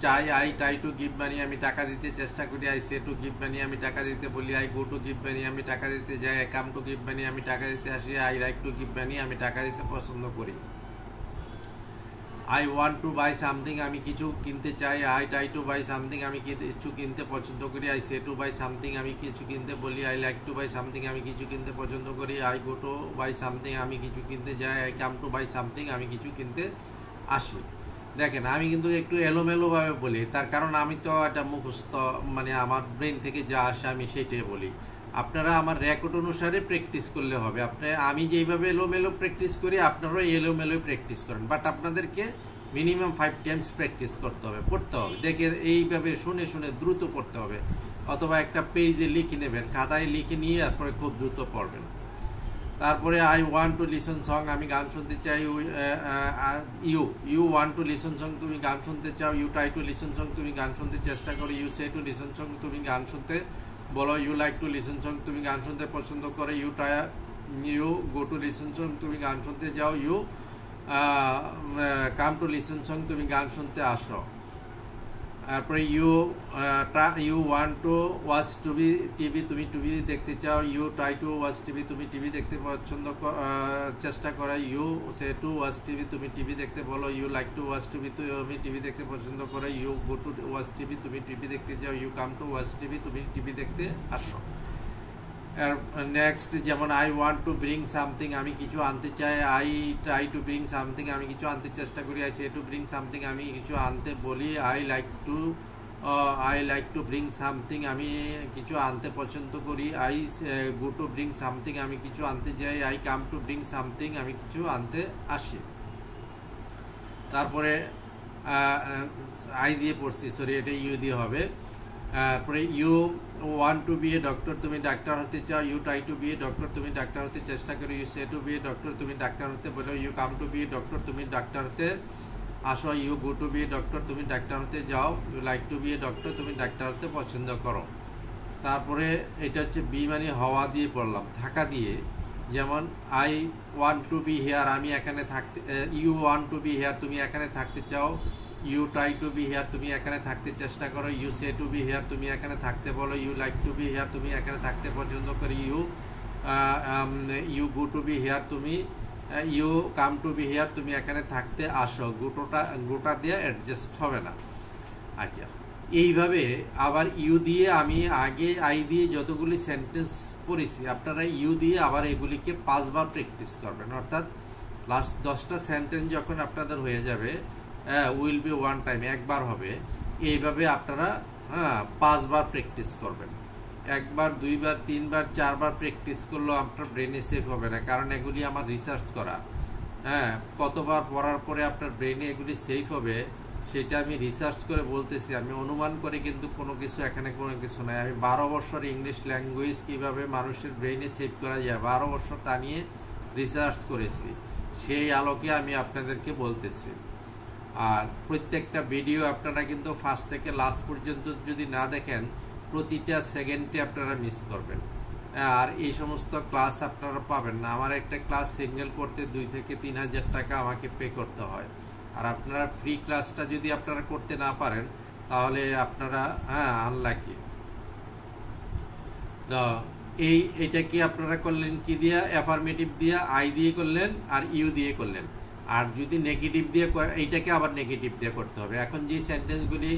চাই। I try to give money, আমি টাকা দিতে চেষ্টা করি। I say to give money, আমি টাকা দিতে বলি। I go to give money, আমি টাকা দিতে যাই। I come to give money, আমি টাকা দিতে আসি। I like to give money, আমি টাকা দিতে পছন্দ করি। I want to buy something, আমি কিছু কিনতে চাই। I try to buy something, আমি কিছু কিনতে পছন্দ করি। I say to buy something, আমি কিছু কিনতে বলি। I like to buy something, আমি কিছু কিনতে পছন্দ করি। I go to buy something, আমি কিছু কিনতে যাই। I come to buy something, আমি কিছু কিনতে আসি। দেখেন, আমি কিন্তু একটু এলোমেলোভাবে বলি, তার কারণ আমি তো একটা মুখস্থ, মানে আমার ব্রেন থেকে যা আসে আমি সেটাই বলি। আপনারা আমার রেকর্ড অনুসারে প্র্যাকটিস করলে হবে। আমি যেইভাবে এলোমেলো প্র্যাকটিস করি, আপনারাও এলোমেলোই প্র্যাকটিস করেন, বাট আপনাদেরকে মিনিমাম 5 টাইমস প্র্যাকটিস করতে হবে, পড়তে হবে। দেখে এইভাবে শুনে শুনে দ্রুত পড়তে হবে, অথবা একটা পেজে লিখে নেবেন, খাতায় লিখে নিয়ে তারপরে খুব দ্রুত পড়বেন। তারপরে I want to listen song, আমি গান শুনতে চাই। You want to listen song, তুমি গান শুনতে চাও। You try to listen song, তুমি গান শুনতে চেষ্টা করো। You say to listen song, তুমি গান শুনতে বলো। You like to listen song, তুমি গান শুনতে পছন্দ করো। You go to listen song, তুমি গান শুনতে যাও। You come to listen song, তুমি গান শুনতে আসো। তারপরে you want to watch TV, তুমি টিভি দেখতে চাও। You try to watch TV, তুমি টিভি দেখতে চেষ্টা করো। You say to watch TV, তুমি টিভি দেখতে বলো। You like to watch TV, তুমি টিভি দেখতে পছন্দ করো। You go to watch TV, তুমি টিভি দেখতে যাও। You come to watch TV, তুমি টিভি দেখতে আসো। নেক্সট, যেমন I want to bring something, আমি কিছু আনতে চাই। I try two bring something, আমি কিছু আনতে চেষ্টা করি। I say to bring something, আমি কিছু আনতে বলি। I like to bring something, আমি কিছু আনতে পছন্দ করি। I go to bring something, আমি কিছু আনতে যাই। I come to bring something, আমি কিছু আনতে আসি। তারপরে আই দিয়ে পড়ছি, সরি, এটা ইউ দিয়ে হবে। তারপরে you want to be a doctor, তুমি ডাক্তার হতে চাও। You try to be a doctor, তুমি ডাক্তার হতে চেষ্টা করো। You say to be a doctor, তুমি ডাক্তার হতে বলো। You come to be a doctor, তুমি ডাক্তার হতে আসো। You go to be a doctor, তুমি ডাক্তার হতে যাও। You like to be a doctor, তুমি ডাক্তার হতে পছন্দ করো। তারপরে এটা হচ্ছে বি মানে হওয়া দিয়ে পড়লাম, থাকা দিয়ে। যেমন I want to be here, আমি এখানে থাকতে। You want to be here, তুমি এখানে থাকতে চাও। You try to be here, তুমি এখানে থাকতে চেষ্টা করো। You say to be here, তুমি এখানে থাকতে বলো। You like to be here, তুমি এখানে থাকতে পছন্দ করি। You go to be here, তুমি you come to be here, তুমি এখানে থাকতে আসো। গোটা দিয়ে অ্যাডজাস্ট হবে না। আচ্ছা, এইভাবে আবার ইউ দিয়ে আমি আগে আই দিয়ে যতগুলি সেন্টেন্স পড়েছি, আপনারা ইউ দিয়ে আবার এগুলিকে 5 বার প্র্যাকটিস করবেন। অর্থাৎ লাস্ট 10টা সেন্টেন্স যখন আপনাদের হয়ে যাবে, উইল বি ওয়ান টাইম, একবার হবে। এইভাবে আপনারা 5 বার প্র্যাকটিস করবেন। একবার, দুইবার, তিনবার, 4 বার প্র্যাকটিস করলেও আপনার ব্রেনে সেফ হবে না, কারণ এগুলি আমার রিসার্চ করা। হ্যাঁ, কতবার পড়ার পরে আপনার ব্রেইনে এগুলি সেভ হবে সেটা আমি রিসার্চ করে বলতেছি, আমি অনুমান করে কিন্তু কোনো কিছু এখানে কোনো কিছু নাই। আমি 12 বছর ইংলিশ ল্যাঙ্গুয়েজ কিভাবে মানুষের ব্রেইনে সেভ করা যায় 12 বছর তা নিয়ে রিসার্চ করেছি, সেই আলোকে আমি আপনাদেরকে বলতেছি। আর প্রত্যেকটা ভিডিও আপনারা কিন্তু ফার্স্ট থেকে লাস্ট পর্যন্ত যদি না দেখেন প্রতিটা সেকেন্ডে আপনারা মিস করবেন, আর এই সমস্ত ক্লাস আপনারা পাবেন না। আমার একটা ক্লাস সিঙ্গেল করতে 2 থেকে 3 হাজার টাকা আমাকে পে করতে হয়, আর আপনারা ফ্রি ক্লাসটা যদি আপনারা করতে না পারেন তাহলে আপনারা আনলাকি। তো এইটা কি আপনারা করলেন কি দিয়া? অ্যাফার্মেটিভ দিয়া আই দিয়ে করলেন আর ইউ দিয়ে করলেন। আর যদি নেগেটিভ দিয়ে এইটাকে আবার নেগেটিভ দিয়ে করতে হবে। এখন যে সেন্টেন্সগুলি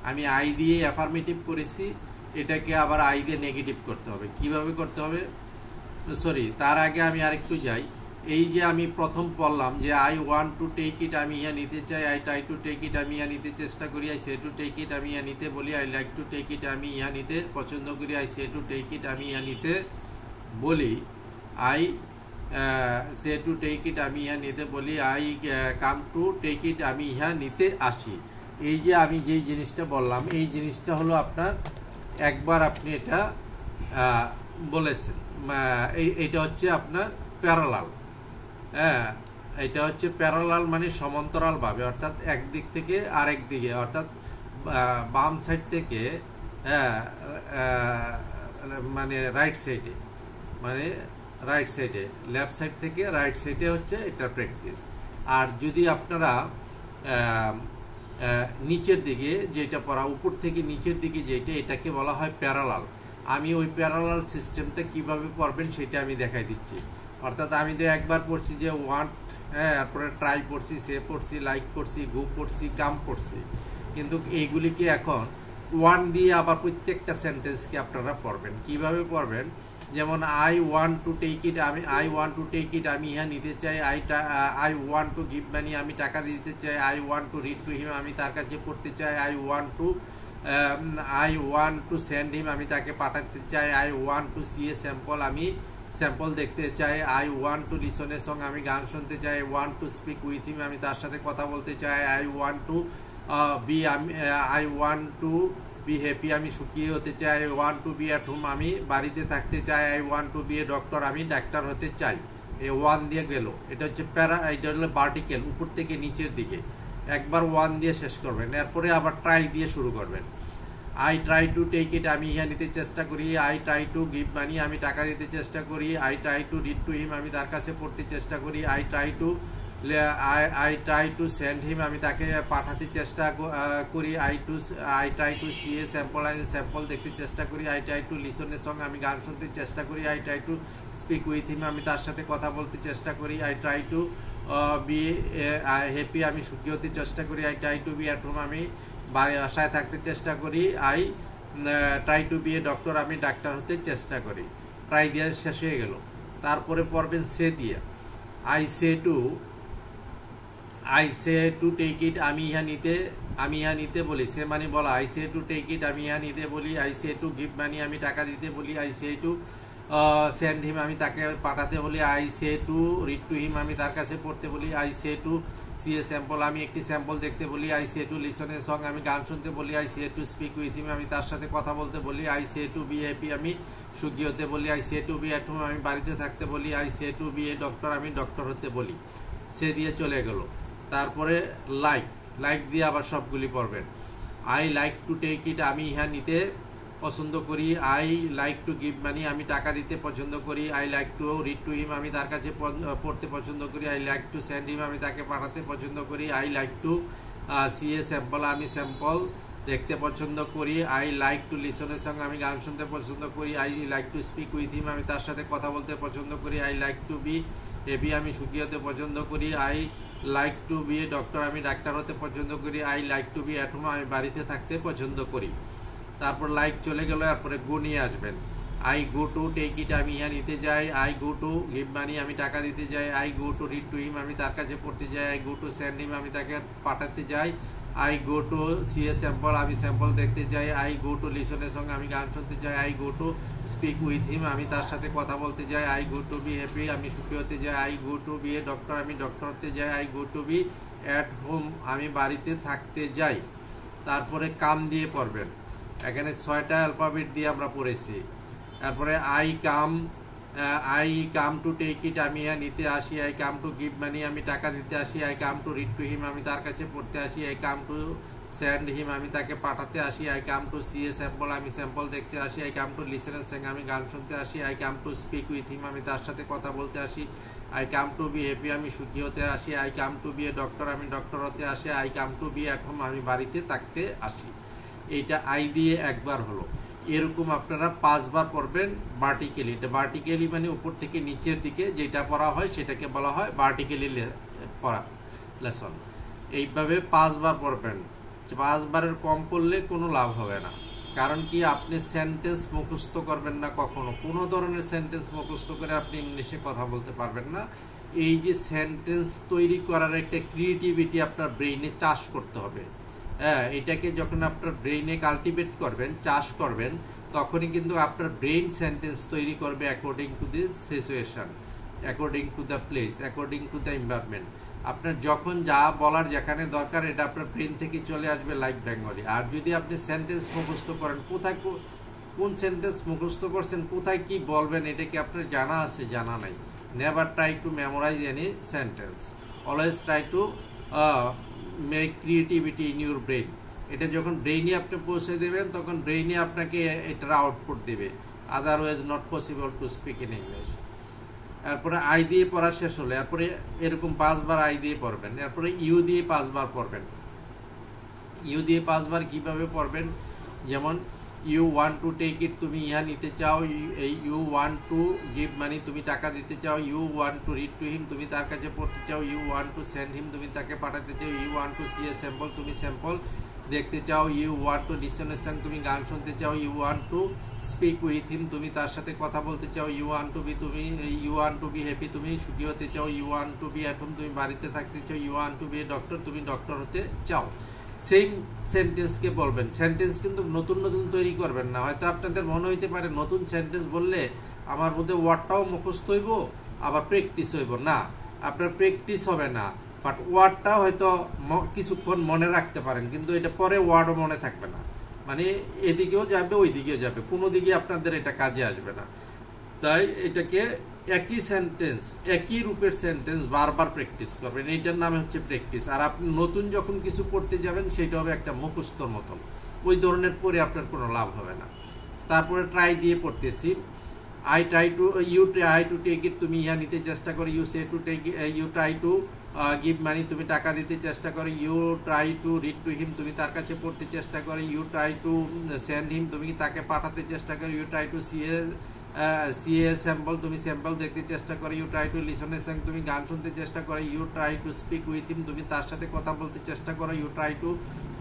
আমি আই দিয়ে অ্যাফার্মেটিভ করেছি এটাকে আবার আই দিয়ে নেগেটিভ করতে হবে। কিভাবে করতে হবে? সরি, তার আগে আমি আরেকটু যাই। এই যে আমি প্রথম বললাম যে I want to take it, আমি ইয়া নিতে চাই। I try to take it, আমি ইয়া নিতে চেষ্টা করি। I say to take it, আমি ইয়া নিতে বলি। I like to take it, আমি ইয়া নিতে পছন্দ করি। I say to take it, আমি ইয়া নিতে বলি। I say to take it, আমি ইহা নিতে বলি। I come to take it, আমি ইহা নিতে আসি। এই যে আমি যেই জিনিসটা বললাম এই জিনিসটা হলো আপনার একবার আপনি এটা বলেছেন, এইটা হচ্ছে আপনার প্যারালাল। হ্যাঁ, এটা হচ্ছে প্যারালাল মানে সমান্তরাল ভাবে, অর্থাৎ একদিক থেকে আরেক দিকে, অর্থাৎ বাম সাইড থেকে মানে রাইট সাইডে, মানে রাইট সাইডে, লেফট সাইড থেকে রাইট সাইডে হচ্ছে এটা প্র্যাকটিস। আর যদি আপনারা নিচের দিকে যেটা পড়া, উপর থেকে নিচের দিকে যেটা, এটাকে বলা হয় প্যারালাল। আমি ওই প্যারালাল সিস্টেমটা কিভাবে পড়বেন সেটা আমি দেখাই দিচ্ছি। অর্থাৎ আমি তো একবার পড়ছি যে ওয়ান্ট, তারপরে ট্রাই পড়ছি, সে পড়ছি, লাইক পড়ছি, গো পড়ছি, কাম পড়ছি, কিন্তু এইগুলিকে এখন ওয়ান দিয়ে আবার প্রত্যেকটা সেন্টেন্সকে আপনারা পড়বেন। কিভাবে পড়বেন? যেমন I want to take it, আমি I want to take it, আমি ইহা নিতে চাই। I want to give money, আমি টাকা দিতে চাই। I want to read to him, আমি তার কাছে পড়তে চাই। I want to send him, আমি তাকে পাঠাতে চাই। I want to see a sample, আমি স্যাম্পল দেখতে চাই। I want to listen a song, আমি গান শুনতে চাই। I want to speak with him, আমি তার সাথে কথা বলতে চাই। I want to be happy, আমি সুখী হতে চাই। I want to be at home, আমি বাড়িতে থাকতে চাই। I want to be a doctor, আমি ডাক্তার হতে চাই। এই ওয়ান দিয়ে গেল, এটা হচ্ছে এটা হলো ভার্টিক্যাল, উপর থেকে নিচের দিকে। একবার ওয়ান দিয়ে শেষ করবেন, এরপরে আবার ট্রাই দিয়ে শুরু করবেন। I try to take it, আমি ইহা নিতে চেষ্টা করি। I try to give money, আমি টাকা দিতে চেষ্টা করি। I try to read to him, আমি তার কাছে পড়তে চেষ্টা করি। I try to send him, আমি তাকে পাঠাতে চেষ্টা করি। I try to see a sample, আমি স্যাম্পল দেখতে চেষ্টা করি। I try to listen a song, আমি গান শুনতে চেষ্টা করি। I try to speak with him, আমি তার সাথে কথা বলতে চেষ্টা করি। I try to be happy, আমি সুখী হতে চেষ্টা করি। I try to be at home, আমি বাসায় থাকতে চেষ্টা করি। I try to be a doctor, আমি ডাক্তার হতে চেষ্টা করি। ট্রাই দিয়ে শেষ হয়ে গেল। তারপরে পড়বেন সে দিয়ে। I say to take it, আমি ইহা নিতে বলি। সে মানে বলা। I say to take it, আমি ইহা নিতে বলি। I say to give money, আমি টাকা দিতে বলি। I say to send him, আমি তাকে পাঠাতে বলি। I say to read to him, আমি তার কাছে পড়তে বলি। I say to see a sample, আমি একটি স্যাম্পল দেখতে বলি। I say to listen a song, আমি গান শুনতে বলি। I say to speak with him, আমি তার সাথে কথা বলতে বলি। I say to be happy, আমি সুখী হতে বলি। I say to be at home, আমি বাড়িতে থাকতে বলি। I say to be a doctor, আমি ডক্টর হতে বলি। সে দিয়ে চলে গেল। তারপরে লাইক দিয়ে আবার সবগুলি পড়বেন। I like to take it, আমি ইহা নিতে পছন্দ করি। I like to give money, আমি টাকা দিতে পছন্দ করি। I like to read to him, আমি তার কাছে পড়তে পছন্দ করি। I like to send him, আমি তাকে পাঠাতে পছন্দ করি। I like to see a sample, আমি স্যাম্পল দেখতে পছন্দ করি। I like to listen a song, আমি গান শুনতে পছন্দ করি। I like to speak with him, আমি তার সাথে কথা বলতে পছন্দ করি। I like to be happy, আমি সুখী হতে পছন্দ করি। I like to be a doctor, আমি ডাক্তার হতে পছন্দ করি। I like to be at home, আমি বাড়িতে থাকতে পছন্দ করি। তারপর লাইক চলে গেল, তারপরে গো নিয়ে আসবেন। I go to take it, আমি ইহা নিতে যাই। I go to give money, আমি টাকা দিতে যাই। I go to read to him, আমি তার কাছে পড়তে যাই। I go to send him, আমি তাকে পাঠাতে যাই। I go to see a sample, আমি স্যাম্পল দেখতে যাই। I go to listen a song, আমি গান শুনতে যাই। I go to speak with him, আমি তার সাথে কথা বলতে যাই। I go to be happy, আমি সুখী হতে যাই। I go to be a doctor, আমি ডক্টর হতে যাই। I go to be at home, আমি বাড়িতে থাকতে যাই। তারপরে কাম দিয়ে পড়বেন, এখানে 6টা অ্যালফাবেট দিয়ে আমরা পড়েছি। তারপরে I come to take it, আমি নিতে আসি। I come to give money, আমি টাকা দিতে আসি। I come to read to him, আমি তার কাছে পড়তে আসি। I come to send him, আমি তাকে পাঠাতে আসি। I come to see a sample, আমি স্যাম্পল দেখতে আসি। I come to listen a sing, আমি গান শুনতে আসি। I come to speak with him, আমি তার সাথে কথা বলতে আসি। I come to be happy, আমি সুখী হতে আসি। I come to be a doctor, আমি ডক্টর হতে আসি। I come to be at home, আমি বাড়িতে থাকতে আসি। এইটা আই দিয়ে একবার হলো। এরকম আপনারা 5 বার পড়বেন ভার্টিক্যালি। এটা ভার্টিক্যালি মানে উপর থেকে নিচের দিকে যেটা পড়া হয় সেটাকে বলা হয় ভার্টিক্যালি পড়া লেসন। এইভাবে 5 বার পড়বেন। 5 বারের কম পড়লে কোনো লাভ হবে না। কারণ কি, আপনি সেন্টেন্স মুখস্থ করবেন না কখনো। কোনো ধরনের সেন্টেন্স মুখস্থ করে আপনি ইংলিশে কথা বলতে পারবেন না। এই যে সেন্টেন্স তৈরি করার একটা ক্রিয়েটিভিটি আপনার ব্রেইনে চাষ করতে হবে। হ্যাঁ, এটাকে যখন আপনার ব্রেইনে কাল্টিভেট করবেন, চাষ করবেন, তখনই কিন্তু আপনার ব্রেইন সেন্টেন্স তৈরি করবে according to this situation, according to the place, according to the environment. আপনার যখন যা বলার যেখানে দরকার এটা আপনার ব্রেন থেকে চলে আসবে লাইক বেঙ্গলি। আর যদি আপনি সেন্টেন্স মুখস্থ করেন, কোথায় কোন সেন্টেন্স মুখস্থ করছেন, কোথায় কি বলবেন, এটা কি আপনার জানা আছে? জানা নাই। Never try to memorize any sentence, always try to make creativity in your brain. এটা যখন ব্রেইনে আপনি পৌঁছে দেবেন তখন ব্রেইনে আপনাকে এটার আউটপুট দেবে। Otherwise not possible to speak in English. এরপরে আই দিয়ে পড়া শেষ হলে এরপরে এরকম 5 বার আই দিয়ে পড়বেন। এরপরে ইউ দিয়ে 5 বার পড়বেন। ইউ দিয়ে 5 বার কিভাবে পড়বেন? যেমন you want to take it, তুমি ইহা নিতে চাও। You want to give money, তুমি টাকা দিতে চাও। You want to read to him, তুমি তার কাছে পড়তে চাও। You want to send him, তুমি তাকে পাঠাতে চাও। You want to see a sample, তুমি স্যাম্পল দেখতে চাও। You want to listen a song, তুমি গান শুনতে চাও। You want to speak with him, তুমি তার সাথে কথা বলতে চাও। You want to be happy, তুমি সুখী হতে চাও। You want to be at home, তুমি বাড়িতে থাকতে চাও। You want to be a doctor, তুমি ডক্টর হতে চাও। সেম সেন্টেন্সকে বলবেন। সেন্টেন্স কিন্তু নতুন নতুন তৈরি করবেন না। হয়তো আপনাদের মনে হইতে পারে নতুন সেন্টেন্স বললে আমার মধ্যে ওয়ার্ডটাও মুখস্থ হইব, আবার প্র্যাকটিস হইব। না, আপনার প্র্যাকটিস হবে না, বাট ওয়ার্ডটা হয়তো কিছুক্ষণ মনে রাখতে পারেন, কিন্তু এটা পরে ওয়ার্ডও মনে থাকবে না। মানে এদিকেও যাবে ওই দিকেও যাবে, কোনো দিকে আপনাদের এটা কাজে আসবে না। তাই এটাকে একই সেন্টেন্স, একই রূপের সেন্টেন্স বারবার প্র্যাকটিস করবেন। এইটার নামে হচ্ছে প্র্যাকটিস। আর আপনি নতুন যখন কিছু করতে যাবেন সেটা হবে একটা মুখস্থর মতন, ওই ধরনের পরে আপনার কোনো লাভ হবে না। তারপরে ট্রাই দিয়ে পড়তেছি। You try to take it, তুমি ইহা নিতে চেষ্টা করো। You say to take, you try to give money, তুমি টাকা দিতে চেষ্টা করো। You try to read to him, তুমি তার কাছে পড়তে চেষ্টা করো। You try to send him, তুমি তাকে পাঠাতে চেষ্টা করো। You try to see a sample, তুমি স্যাম্পল দেখতে চেষ্টা করো। You try to listen a song, তুমি গান শুনতে চেষ্টা করো। You try to speak with him, তুমি তার সাথে কথা বলতে চেষ্টা করো। You try to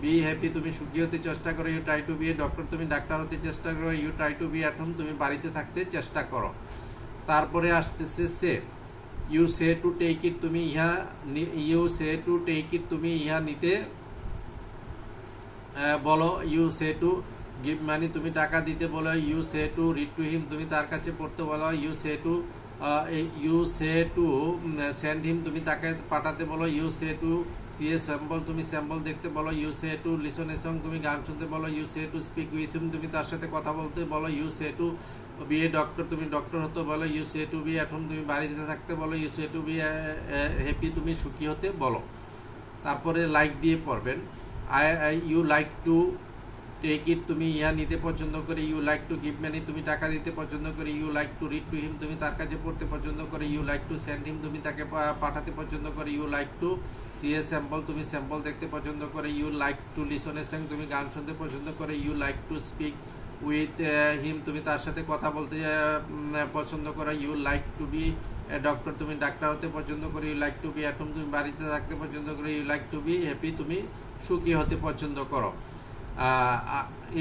be happy, তুমি সুখী হতে চেষ্টা করো। You try to be a doctor, তুমি ডাক্তার হতে চেষ্টা করো। You try to be at home, তুমি বাড়িতে থাকতে চেষ্টা করো। তারপরে আসতেছে say. You say to take it, তুমি ইহা নিতে বলো। You say to give money, তুমি টাকা দিতে বলো। You say to read to him, তুমি তার কাছে পড়তে বলো। You say to send him, তুমি তাকে পাঠাতে বলো। You say to see a sample, তুমি স্যাম্পল দেখতে বলো। You say to listen a song, তুমি গান শুনতে বলো। You say to speak with him, তুমি তার সাথে কথা বলতে বলো। You say to be a doctor, তুমি ডক্টর হতে বলো। You say to be at home, তুমি বাড়িতে থাকতে বলো। You say to be happy, তুমি সুখী হতে বলো। তারপরে লাইক দিয়ে পড়বেন। You like to take it, তুমি ইহা নিতে পছন্দ করে। You like to give money, তুমি টাকা দিতে পছন্দ করে। You like to read to him, তুমি তার কাছে পড়তে পছন্দ করে। You like to send him, তুমি তাকে পাঠাতে পছন্দ করে। You like to see a sample, তুমি স্যাম্পল দেখতে পছন্দ করে। You like to listen a song, তুমি গান শুনতে পছন্দ করে। You like to speak with him, তুমি তার সাথে কথা বলতে পছন্দ করো। You like to be doctor, তুমি ডাক্তার হতে পছন্দ করো। You like to be at home, তুমি বাড়িতে থাকতে পছন্দ করো। You like to be happy, তুমি সুখী হতে পছন্দ করো।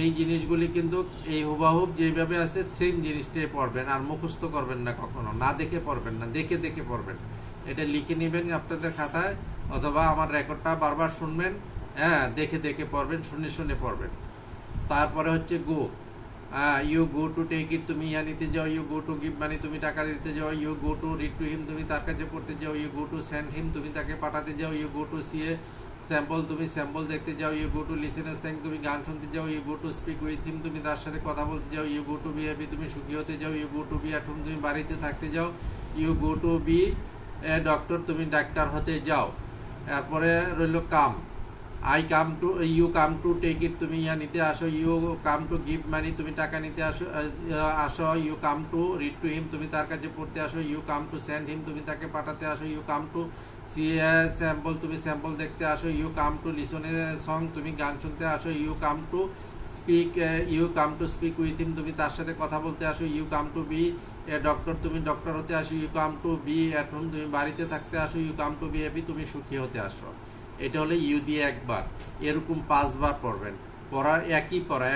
এই জিনিসগুলি কিন্তু এই হুবাহুব যেভাবে আছে সেম জিনিসটাই পড়বেন। আর মুখস্থ করবেন না কখনো, না দেখে পড়বেন না, দেখে দেখে পড়বেন। এটা লিখে নেবেন আপনাদের খাতায়, অথবা আমার রেকর্ডটা বারবার শুনবেন। হ্যাঁ, দেখে দেখে পড়বেন, শুনে শুনে পড়বেন। তারপরে হচ্ছে go. You go to take it, তুমি ইহা নিতে যাও। You go to give money, তুমি টাকা দিতে যাও। You go to read to him, তুমি তার কাছে পড়তে যাও। You go to send him, তুমি তাকে পাঠাতে যাও। You go to see a sample, তুমি স্যাম্পল দেখতে যাও। You go to listen a song, তুমি গান শুনতে যাও। You go to speak with him, তুমি তার সাথে কথা বলতে যাও। You go to be happy, তুমি সুখী হতে যাও। You go to be at home, তুমি বাড়িতে থাকতে যাও। You go to be a doctor, তুমি ডাক্তার হতে যাও। তারপরে রইল come, I come to, you come to take it, তুমি ইয়া নিতে আসো। You come to give money, তুমি টাকা নিতে আসো। You come to read to him, তুমি তার কাছে পড়তে আসো। You come to send him, তুমি তাকে পাঠাতে আসো। You come to see a sample, তুমি স্যাম্পল দেখতে আসো। You come to listen a song, তুমি গান শুনতে আসো। You come to speak with him, তুমি তার সাথে কথা বলতে আসো। You come to be a doctor, তুমি ডক্টর হতে আসো। You come to be at home, তুমি বাড়িতে থাকতে আসো। You come to be happy, তুমি সুখী হতে আসো। এটা হলো ইউ দিয়ে একবার, এরকম 5 বার পড়বেন।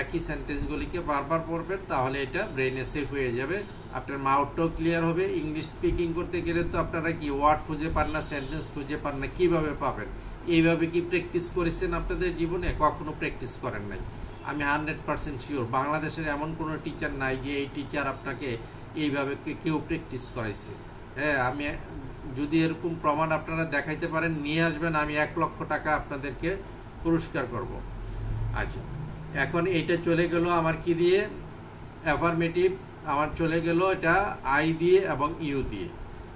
একই সেন্টেন্সগুলিকে বারবার পড়বেন, তাহলে এটা ব্রেইনে সেভ হয়ে যাবে। আপনার মাউথটাও ক্লিয়ার হবে। ইংলিশ স্পিকিং করতে গেলে তো আপনারা কি ওয়ার্ড খুঁজে পান না, সেন্টেন্স খুঁজে পান না, কিভাবে পাবেন? এইভাবে কি প্র্যাকটিস করেছেন আপনাদের জীবনে? কখনো প্র্যাকটিস করেন নাই। আমি 100% শিওর বাংলাদেশের এমন কোনো টিচার নাই যে এই টিচার আপনাকে এইভাবে কেউ প্র্যাকটিস করাইছে। হ্যাঁ, আমি যদি এরকম প্রমাণ আপনারা দেখাইতে পারেন, নিয়ে আসবেন, আমি 1 লক্ষ টাকা আপনাদেরকে পুরস্কার করব। আচ্ছা, এখন এটা চলে গেল আমার কি দিয়ে? অ্যাফার্মেটিভ আমার চলে গেল এটা আই দিয়ে এবং ইউ দিয়ে।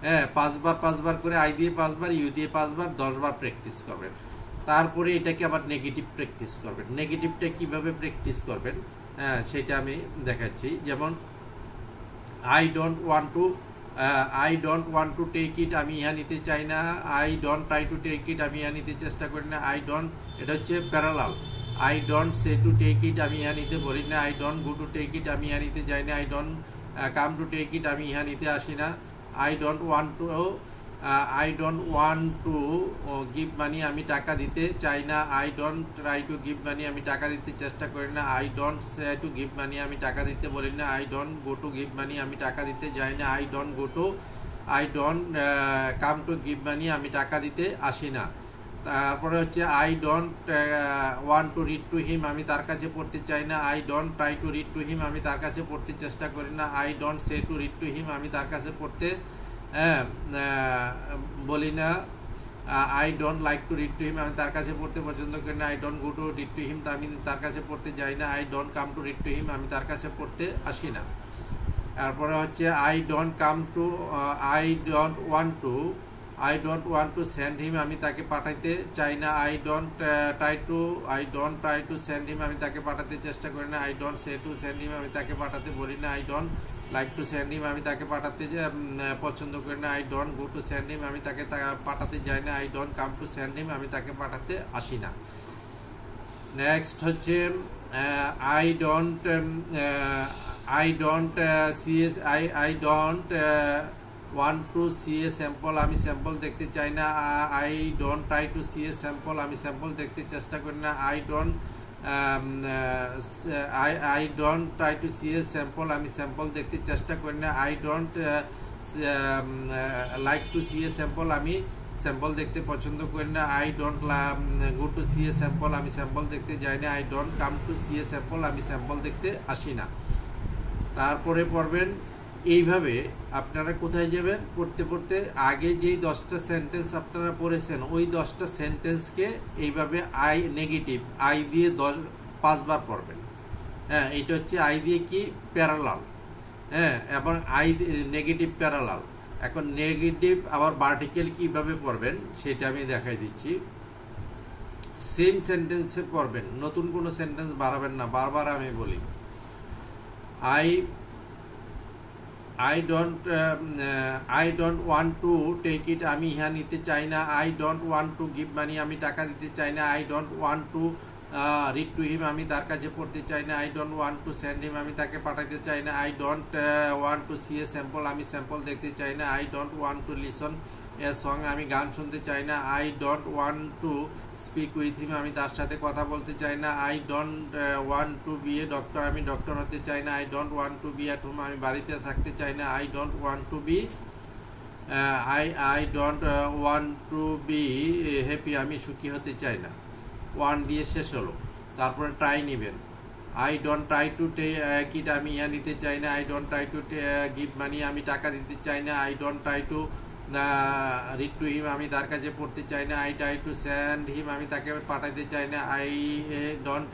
হ্যাঁ, 5 বার করে আই দিয়ে 5 বার, ইউ দিয়ে 5 বার, 10 বার প্র্যাকটিস করবেন। তারপরে এটাকে আবার নেগেটিভ প্র্যাকটিস করবেন। নেগেটিভটা কিভাবে প্র্যাকটিস করবেন হ্যাঁ সেটা আমি দেখাচ্ছি। যেমন I don't want to take it, আমি ইহা নিতে চাই না। I don't try to take it, আমি ইহা নিতে চেষ্টা করি না। আই ডোন্ট, এটা হচ্ছে parallel. I don't say to take it, আমি ইহা নিতে বলি না। I don't go to take it, আমি ইহা নিতে যাই না। I don't come to take it, আমি ইহা নিতে আসি না। I don't want to give money, আমি টাকা দিতে চাই না। I don't try to give money, আমি টাকা দিতে চেষ্টা করি না। I don't say to give money, আমি টাকা দিতে বলি না। I don't go to give money, আমি টাকা দিতে যাই না। I don't come to give money, আমি টাকা দিতে আসি না। তারপরে হচ্ছে I don't want to read to him, আমি তার কাছে পড়তে চাই না। I don't try to read to him, আমি তার কাছে পড়তে চেষ্টা করি না। I don't say to read to him, আমি তার কাছে পড়তে বলি না। I don't like to read to him, আমি তার কাছে পড়তে পছন্দ করি না। I don't go to read to him, আমি তার কাছে পড়তে যাই না। I don't come to read to him, আমি তার কাছে পড়তে আসি না। তারপরে হচ্ছে I don't want to send him, আমি তাকে পাঠাইতে চাই না। I don't try to send him, আমি তাকে পাঠাতে চেষ্টা করি না। I don't say to send him, আমি তাকে পাঠাতে বলি না। I don't like to send him, আমি তাকে পাঠাতে পছন্দ করি না। I don't go to send him, আমি তাকে পাঠাতে যাই না। I don't come to send him, আমি তাকে পাঠাতে আসি না। নেক্সট হচ্ছে I don't want to see a sample, আমি স্যাম্পল দেখতে চাই না। I don't try to see a sample, আমি স্যাম্পল দেখতে চেষ্টা করি না। I don't try to see a sample, আমি স্যাম্পল দেখতে চেষ্টা করি না। I don't like to see a sample, আমি স্যাম্পল দেখতে পছন্দ করি না। I don't go to see a sample, আমি স্যাম্পল দেখতে যাই না। I don't come to see a sample, আমি স্যাম্পল দেখতে আসি না। তারপরে পড়বেন এইভাবে। আপনারা কোথায় যাবেন? পড়তে পড়তে আগে যেই 10টা সেন্টেন্স আপনারা পড়েছেন ওই 10টা সেন্টেন্সকে এইভাবে নেগেটিভ আই দিয়ে 5 বার পড়বেন। হ্যাঁ, এটা হচ্ছে আই দিয়ে কি? প্যারালাল। হ্যাঁ, এবং নেগেটিভ প্যারালাল। এখন নেগেটিভ আবার ভার্টিক্যাল কিভাবে পড়বেন সেটা আমি দেখাই দিচ্ছি। সেম সেন্টেন্সে পড়বেন, নতুন কোনো সেন্টেন্স বাড়াবেন না। বারবার আমি বলি I don't want to take it, আমি ইহা নিতে চাই না। I don't want to give money, আমি টাকা দিতে চাই না। I don't want to read to him, আমি তার কাছে পড়তে চাই না। I don't want to send him, আমি তাকে পাঠাতে চাই না। I don't want to see a sample, আমি স্যাম্পল দেখতে চাই না। I don't want to listen a song, আমি গান শুনতে চাই না। I don't want to speak with him, আমি তার সাথে কথা বলতে চাই না। I don't want to be a doctor, আমি ডক্টর হতে চাই না। I don't want to be at home, আমি বাড়িতে থাকতে চাই না। I don't want to be happy, আমি সুখী হতে চাই না। ওয়ান দিয়ে শেষ হলো। তারপরে ট্রাই নেবেন। I don't try to take it, আমি ইহা নিতে চাই না। I don't try to give money, আমি টাকা দিতে চাই না। I don't try to read to him, আমি তার কাছে পড়তে চাই না। I try to send him, আমি তাকে পাঠাইতে চাই না। I don't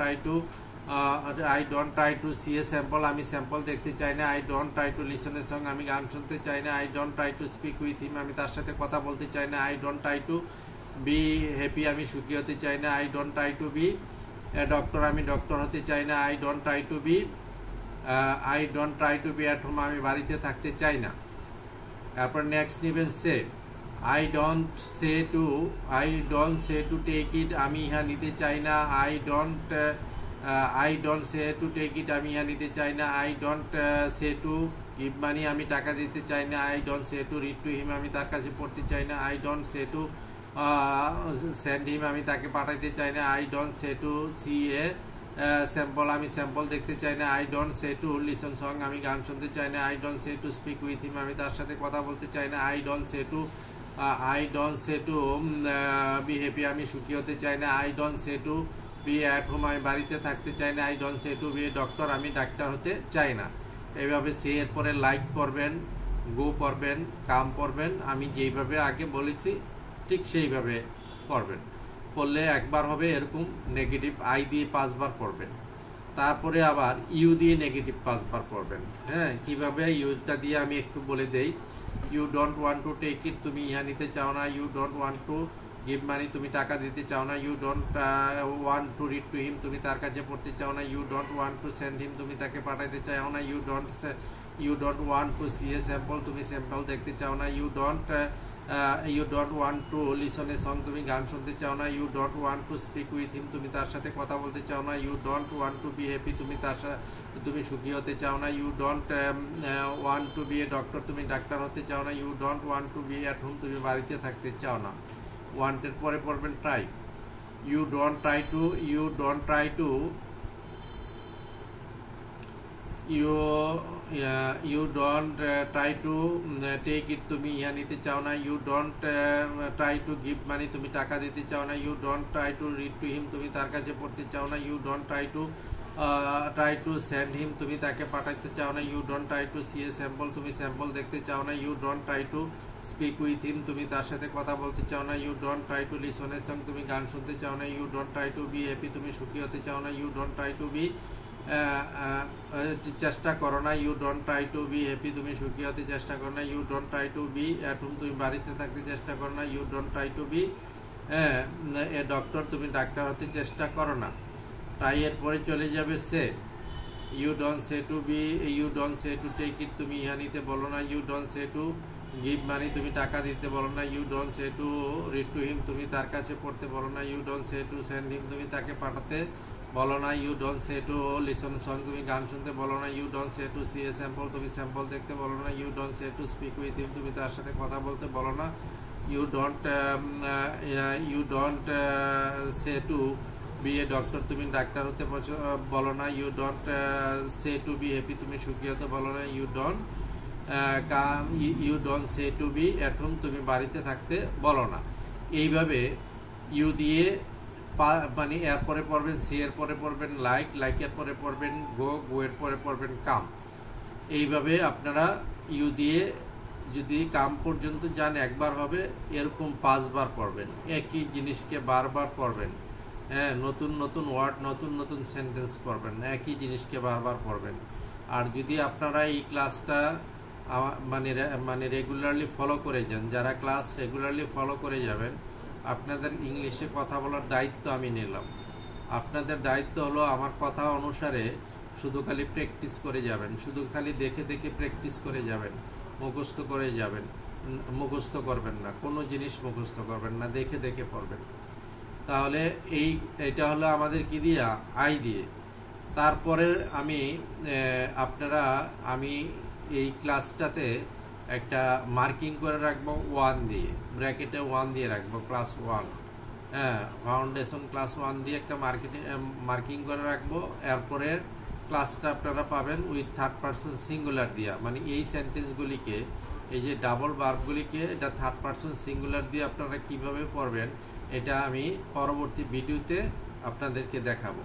try to see a sample, আমি স্যাম্পল দেখতে চাই না। I don't try to listen a song, আমি গান শুনতে চাই না। I don't try to speak with him, আমি তার সাথে কথা বলতে চাই না। I don't try to be happy, আমি সুখী হতে চাই না। I don't try to be doctor, আমি ডক্টর হতে চাই না। I don't try to be at home, আমি বাড়িতে থাকতে চাই না। তারপর নেক্সট নিবেন say. I don't say to take it, আমি ইহা নিতে চাই না। I don't say to take it, আমি ইহা নিতে চাই না। I don't say to give money, আমি টাকা দিতে চাই না। I don't say to read to him, আমি তার কাছে পড়তে চাই না। I don't say to send him, আমি তাকে পাঠাইতে চাই না। I don't say to see a sample, আমি স্যাম্পল দেখতে চাই না। I don't say to listen song, আমি গান শুনতে চাই না। I don't say to speak with him, আমি তার সাথে কথা বলতে চাই না। I don't say to be happy, আমি সুখী হতে চাই না। I don't say to be at home, আমি বাড়িতে থাকতে চাই না। I don't say to be doctor, আমি ডাক্তার হতে চাই না। এইভাবে সে এর পরে লাইক পড়বেন, গো পড়বেন, কাম পড়বেন। আমি যেইভাবে আগে বলেছি ঠিক সেইভাবে পড়বেন। পড়লে একবার হবে এরকম নেগেটিভ আই দিয়ে 5 বার পড়বেন। তারপরে আবার ইউ দিয়ে নেগেটিভ 5 বার পড়বেন। হ্যাঁ, কিভাবে ইউটা দিয়ে আমি একটু বলে দেই। You don't want to take it, তুমি ইহা নিতে চাও না। You don't want to give money, তুমি টাকা দিতে চাও না। You don't want to read to him, তুমি তার কাছে পড়তে চাও না। You don't want to send him, তুমি তাকে পাঠাইতে চাও না। You don't want to see a sample, তুমি স্যাম্পল দেখতে চাও না। You don't want to listen a song, তুমি গান শুনতে চাও না। You don't want to speak with him, তুমি তার সাথে কথা বলতে চাও না। You don't want to be happy, তুমি সুখী হতে চাও না। You don't want to be a doctor, তুমি ডাক্তার হতে চাও না। You don't want to be at home, তুমি বাড়িতে থাকতে চাও না। ওয়ান্টের পরে পড়বেন try. You don't try to take it, তুমি ইহা নিতে চাও না। You don't try to give money, তুমি টাকা দিতে চাও না। You don't try to read to him, তুমি তার কাছে পড়তে চাও না। You don't try to send him, তুমি তাকে পাঠাতে চাও না। You don't try to see a sample, তুমি স্যাম্পল দেখতে চাও না। You don't try to speak with him, তুমি তার সাথে কথা বলতে চাও না। You don't try to listen a song, তুমি গান শুনতে চাও না। You don't try to be happy, তুমি সুখী হতে চাও না। You don't try to be চেষ্টা করো না। You don't try to be happy, তুমি সুখী হতে চেষ্টা করো না। You don't try to be at home, তুমি বাড়িতে থাকতে চেষ্টা করো না। You don't try to be a doctor, তুমি ডাক্তার হতে চেষ্টা করো না। ট্রাই এর পরে চলে যাবে say. You don't say to take it, তুমি ইহা নিতে বলো না। You don't say to give money, তুমি টাকা দিতে বলো না। You don't say to read to him, তুমি তার কাছে পড়তে বলো না। You don't say to send him, তুমি তাকে পাঠাতে বলো না। You don't say to listen song, তুমি গান শুনতে বলো না। You don't say to see a sample, তুমি স্যাম্পল দেখতে বলো না। You don't say to speak with him, তুমি তার সাথে কথা বলতে বলো না। You don't say to be a doctor, তুমি ডাক্তার হতে বলো না। You don't say to be happy, তুমি সুখী হতে বলো না। You don't say to be at home, তুমি বাড়িতে থাকতে বলো না। এইভাবে ইউ দিয়ে মানে এরপরে পড়বেন সি, এর পরে পড়বেন লাইকের পরে পড়বেন গো এর পরে পড়বেন কাম। এইভাবে আপনারা ইউ দিয়ে যদি কাম পর্যন্ত যান একবার হবে, এরকম 5 বার পড়বেন। একই জিনিসকে বারবার পড়বেন। হ্যাঁ, নতুন ওয়ার্ড, নতুন সেন্টেন্স পড়বেন, একই জিনিসকে বারবার পড়বেন। আর যদি আপনারা এই ক্লাসটা মানে রেগুলারলি ফলো করে যান, যারা ক্লাস রেগুলারলি ফলো করে যাবেন, আপনাদের ইংলিশে কথা বলার দায়িত্ব আমি নিলাম। আপনাদের দায়িত্ব হলো আমার কথা অনুসারে শুধু খালি প্র্যাকটিস করে যাবেন, শুধু খালি দেখে প্র্যাকটিস করে যাবেন, মুখস্থ করে যাবেন। মুখস্থ করবেন না, কোনো জিনিস মুখস্থ করবেন না, দেখে পড়বেন। তাহলে এইটা হলো আমাদের কি দিয়া, আই দিয়ে। তারপরে আমি এই ক্লাসটাতে একটা মার্কিং করে রাখবো 1 দিয়ে, ব্র্যাকেটে 1 দিয়ে রাখবো, ক্লাস 1। হ্যাঁ, ফাউন্ডেশন ক্লাস 1 দিয়ে একটা মার্কিং করে রাখবো। এরপরে ক্লাসটা আপনারা পাবেন উইথ 3rd পারসন সিঙ্গুলার দিয়া, মানে এই সেন্টেন্সগুলিকে, এই যে ডাবল ভার্বগুলিকে এটা 3rd পারসন সিঙ্গুলার দিয়ে আপনারা কিভাবে পড়বেন, এটা আমি পরবর্তী ভিডিওতে আপনাদেরকে দেখাবো।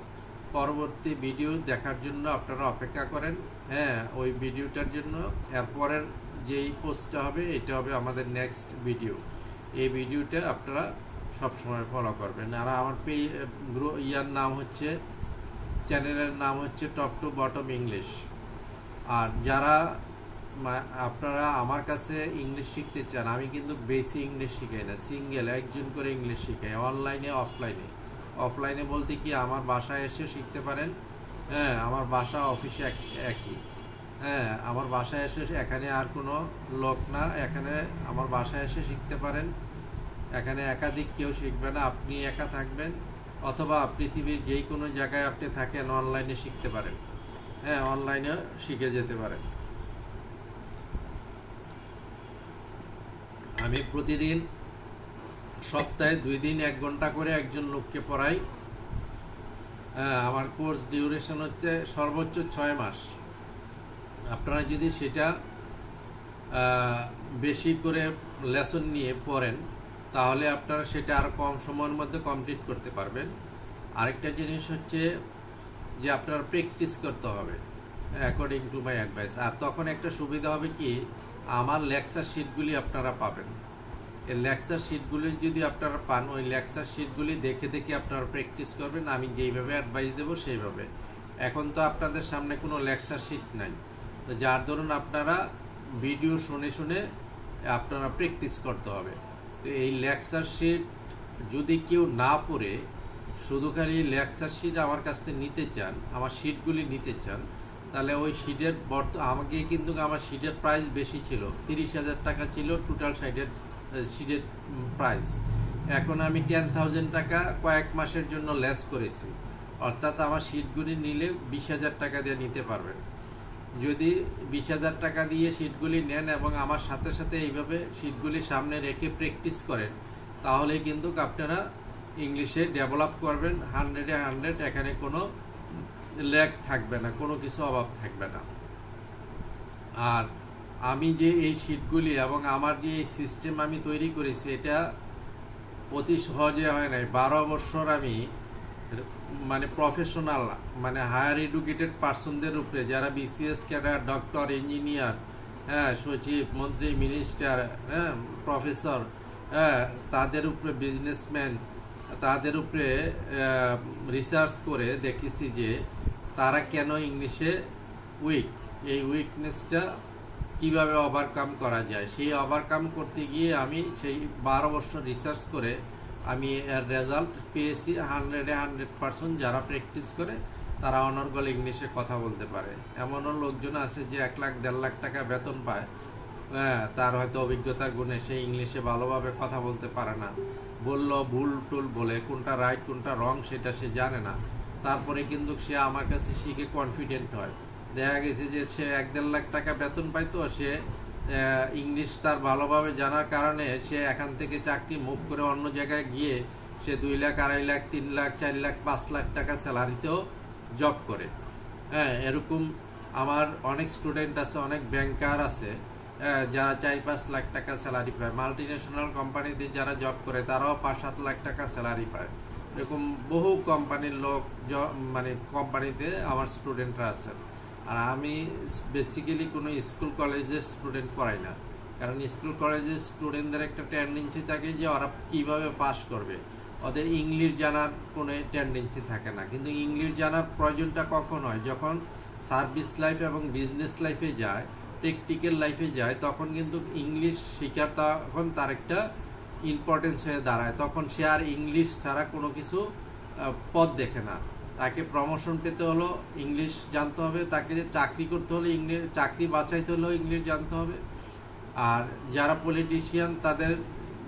পরবর্তী ভিডিও দেখার জন্য আপনারা অপেক্ষা করেন। হ্যাঁ, ওই ভিডিওটার জন্য এরপরের যেই পোস্টটা হবে এটা হবে আমাদের নেক্সট ভিডিও। এই ভিডিওটা আপনারা সবসময় ফলো করবেন। আর আমার ইয়ার নাম হচ্ছে, চ্যানেলের নাম হচ্ছে টপ টু বটম ইংলিশ। আর যারা আপনারা আমার কাছে ইংলিশ শিখতে চান, আমি কিন্তু বেশি ইংলিশ শিখাই না, সিঙ্গেল একজন করে ইংলিশ শিখাই, অনলাইনে অফলাইনে। অফলাইনে বলতে কি আমার বাসায় এসে শিখতে পারেন। হ্যাঁ, আমার বাসা অফিসে একই। হ্যাঁ, আমার বাসায় এসে, এখানে আর কোনো লোক না, এখানে আমার বাসায় এসে শিখতে পারেন। এখানে একাধিক কেউ শিখবে না, আপনি একা থাকবেন, অথবা পৃথিবীর যেই কোনো জায়গায় আপনি থাকেন অনলাইনে শিখতে পারেন। হ্যাঁ, অনলাইনে শিখে যেতে পারেন। আমি প্রতিদিন সপ্তাহে 2 দিন 1 ঘন্টা করে একজন লোককে পড়াই। আমার কোর্স ডিউরেশন হচ্ছে সর্বোচ্চ 6 মাস। আপনারা যদি সেটা বেশি করে লেসন নিয়ে পড়েন তাহলে আপনারা সেটা আরো কম সময়ের মধ্যে কমপ্লিট করতে পারবেন। আরেকটা জিনিস হচ্ছে যে আপনারা প্র্যাকটিস করতে হবে অ্যাকর্ডিং টু মাই অ্যাডভাইস। আর তখন একটা সুবিধা হবে কি, আমার লেকচার শিটগুলি আপনারা পাবেন। এই লেকচার শিটগুলি যদি আপনারা পান, ওই লেকচার শিটগুলি দেখে দেখে আপনারা প্র্যাকটিস করবেন, আমি যেইভাবে অ্যাডভাইস দেবো সেইভাবে। এখন তো আপনাদের সামনে কোনো লেকচার শিট নাই, তো যার ধরুন আপনারা ভিডিও শুনে শুনে আপনারা প্র্যাকটিস করতে হবে। তো এই লেকচার শিট যদি কেউ না পড়ে শুধু খালি লেকচার শিট আমার কাছ থেকে নিতে চান, আমার শিটগুলি নিতে চান, তাহলে ওই শিটের আমাকে কিন্তু আমার শিটের প্রাইস বেশি ছিল, 30,000 টাকা ছিল টোটাল শিটের প্রাইস। এখন আমি 10,000 টাকা কয়েক মাসের জন্য লেস করেছি, অর্থাৎ আমার শিটগুলি নিলে 20,000 টাকা দিয়ে নিতে পারবেন। যদি 20,000 টাকা দিয়ে শিটগুলি নেন এবং আমার সাথে সাথে এইভাবে শিটগুলি সামনে রেখে প্র্যাকটিস করেন, তাহলে কিন্তু আপনারা ইংলিশে ডেভেলপ করবেন 100-এ 100। এখানে কোনো ল্যাগ থাকবে না, কোনো কিছু অভাব থাকবে না। আর আমি যে এই শিটগুলি এবং আমার যে এই সিস্টেম আমি তৈরি করেছি, এটা অতি সহজে হয় নাই। 12 বছর আমি মানে প্রফেশনাল, মানে হায়ার এডুকেটেড পার্সনদের উপরে, যারা বিসিএস ক্যাডার, ডক্টর, ইঞ্জিনিয়ার, হ্যাঁ, সচিব, মন্ত্রী, মিনিস্টার, হ্যাঁ, প্রফেসর, হ্যাঁ, তাদের উপরে বিজনেসম্যান, তাদের উপরে রিসার্চ করে দেখেছি যে তারা কেন ইংলিশে উইক, এই উইকনেসটা কিভাবে ওভারকাম করা যায়। সেই ওভারকাম করতে গিয়ে আমি সেই 12 বছর রিসার্চ করে আমি এর রেজাল্ট পেয়েছি। 100-এ 100% যারা প্র্যাকটিস করে তারা অনর্গল ইংলিশে কথা বলতে পারে। এমনও লোকজন আছে যে 1 লাখ 1.5 লাখ টাকা বেতন পায়, হ্যাঁ, তার হয়তো অভিজ্ঞতার গুণে সে ইংলিশে ভালোভাবে কথা বলতে পারে না, বললো ভুল টুল বলে, কোনটা রাইট কোনটা রং সেটা সে জানে না। তারপরে কিন্তু সে আমার কাছে শিখে কনফিডেন্ট হয়। দেখা গেছে যে সে 1-1.5 লাখ টাকা বেতন পাইতো, সে ইংলিশ তার ভালোভাবে জানার কারণে সে এখান থেকে চাকরি মুভ করে অন্য জায়গায় গিয়ে সে 2 লাখ, 2.5 লাখ, 3 লাখ, 4 লাখ, 5 লাখ টাকা স্যালারিতেও জব করে। হ্যাঁ, এরকম আমার অনেক স্টুডেন্ট আছে, অনেক ব্যাংকার আছে যারা 4-5 লাখ টাকা স্যালারি পায়। মাল্টি ন্যাশনাল কোম্পানিতে যারা জব করে তারাও 5-7 লাখ টাকা স্যালারি পায়। এরকম বহু কোম্পানির লোক, মানে কোম্পানিতে আমার স্টুডেন্টরা আছেন। আর আমি বেসিক্যালি কোনো স্কুল কলেজের স্টুডেন্ট পড়াই না, কারণ স্কুল কলেজের স্টুডেন্টদের একটা টেন্ডেন্সি থাকে যে ওরা কীভাবে পাস করবে, ওদের ইংলিশ জানার কোনো টেন্ডেন্সি থাকে না। কিন্তু ইংলিশ জানার প্রয়োজনটা কখন হয়, যখন সার্ভিস লাইফ এবং বিজনেস লাইফে যায়, প্র্যাকটিক্যাল লাইফে যায়, তখন কিন্তু ইংলিশ শেখার তখন তার একটা ইম্পর্টেন্স হয়ে দাঁড়ায়। তখন সে আর ইংলিশ ছাড়া কোনো কিছু পথ দেখে না। তাকে প্রমোশন পেতে হলো ইংলিশ জানতে হবে, তাকে চাকরি করতে হলে ইংলিশ, চাকরি বাঁচাইতে হলেও ইংলিশ জানতে হবে। আর যারা পলিটিশিয়ান তাদের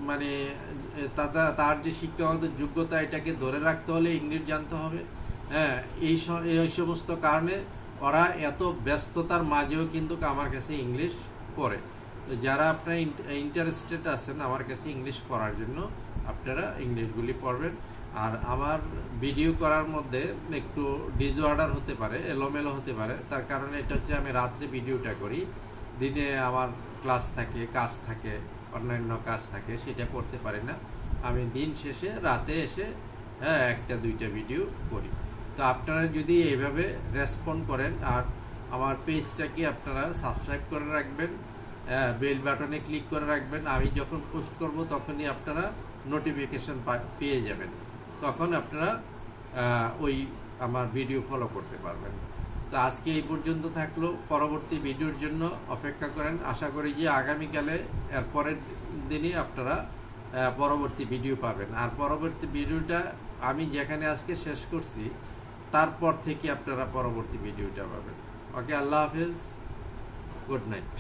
মানে তার যে শিক্ষাগত যোগ্যতা এটাকে ধরে রাখতে হলে ইংলিশ জানতে হবে। হ্যাঁ, এই সমস্ত কারণে ওরা এত ব্যস্ততার মাঝেও কিন্তু আমার কাছে ইংলিশ পড়ে। তো যারা আপনারা ইন্টারেস্টেড আছেন আমার কাছে ইংলিশ পড়ার জন্য, আপনারা ইংলিশগুলি পড়বেন। আর আমার ভিডিও করার মধ্যে একটু ডিসঅর্ডার হতে পারে, এলোমেলো হতে পারে, তার কারণে এটা হচ্ছে আমি রাত্রে ভিডিওটা করি, দিনে আমার ক্লাস থাকে, কাজ থাকে, অন্যান্য কাজ থাকে, সেটা করতে পারি না। আমি দিন শেষে রাতে এসে 1-2টা ভিডিও করি। তো আপনারা যদি এইভাবে রেসপন্ড করেন আর আমার পেজটাকে আপনারা সাবস্ক্রাইব করে রাখবেন, বেল বাটনে ক্লিক করে রাখবেন, আমি যখন পোস্ট করব তখনই আপনারা নোটিফিকেশন পেয়ে যাবেন, তখন আপনারা ওই আমার ভিডিও ফলো করতে পারবেন। তো আজকে এই পর্যন্ত থাকলো, পরবর্তী ভিডিওর জন্য অপেক্ষা করেন। আশা করি যে আগামীকালে এর পরের দিনই আপনারা পরবর্তী ভিডিও পাবেন। আর পরবর্তী ভিডিওটা আমি যেখানে আজকে শেষ করছি তারপর থেকে আপনারা পরবর্তী ভিডিওটা পাবেন। ওকে, আল্লাহ হাফেজ, গুড নাইট।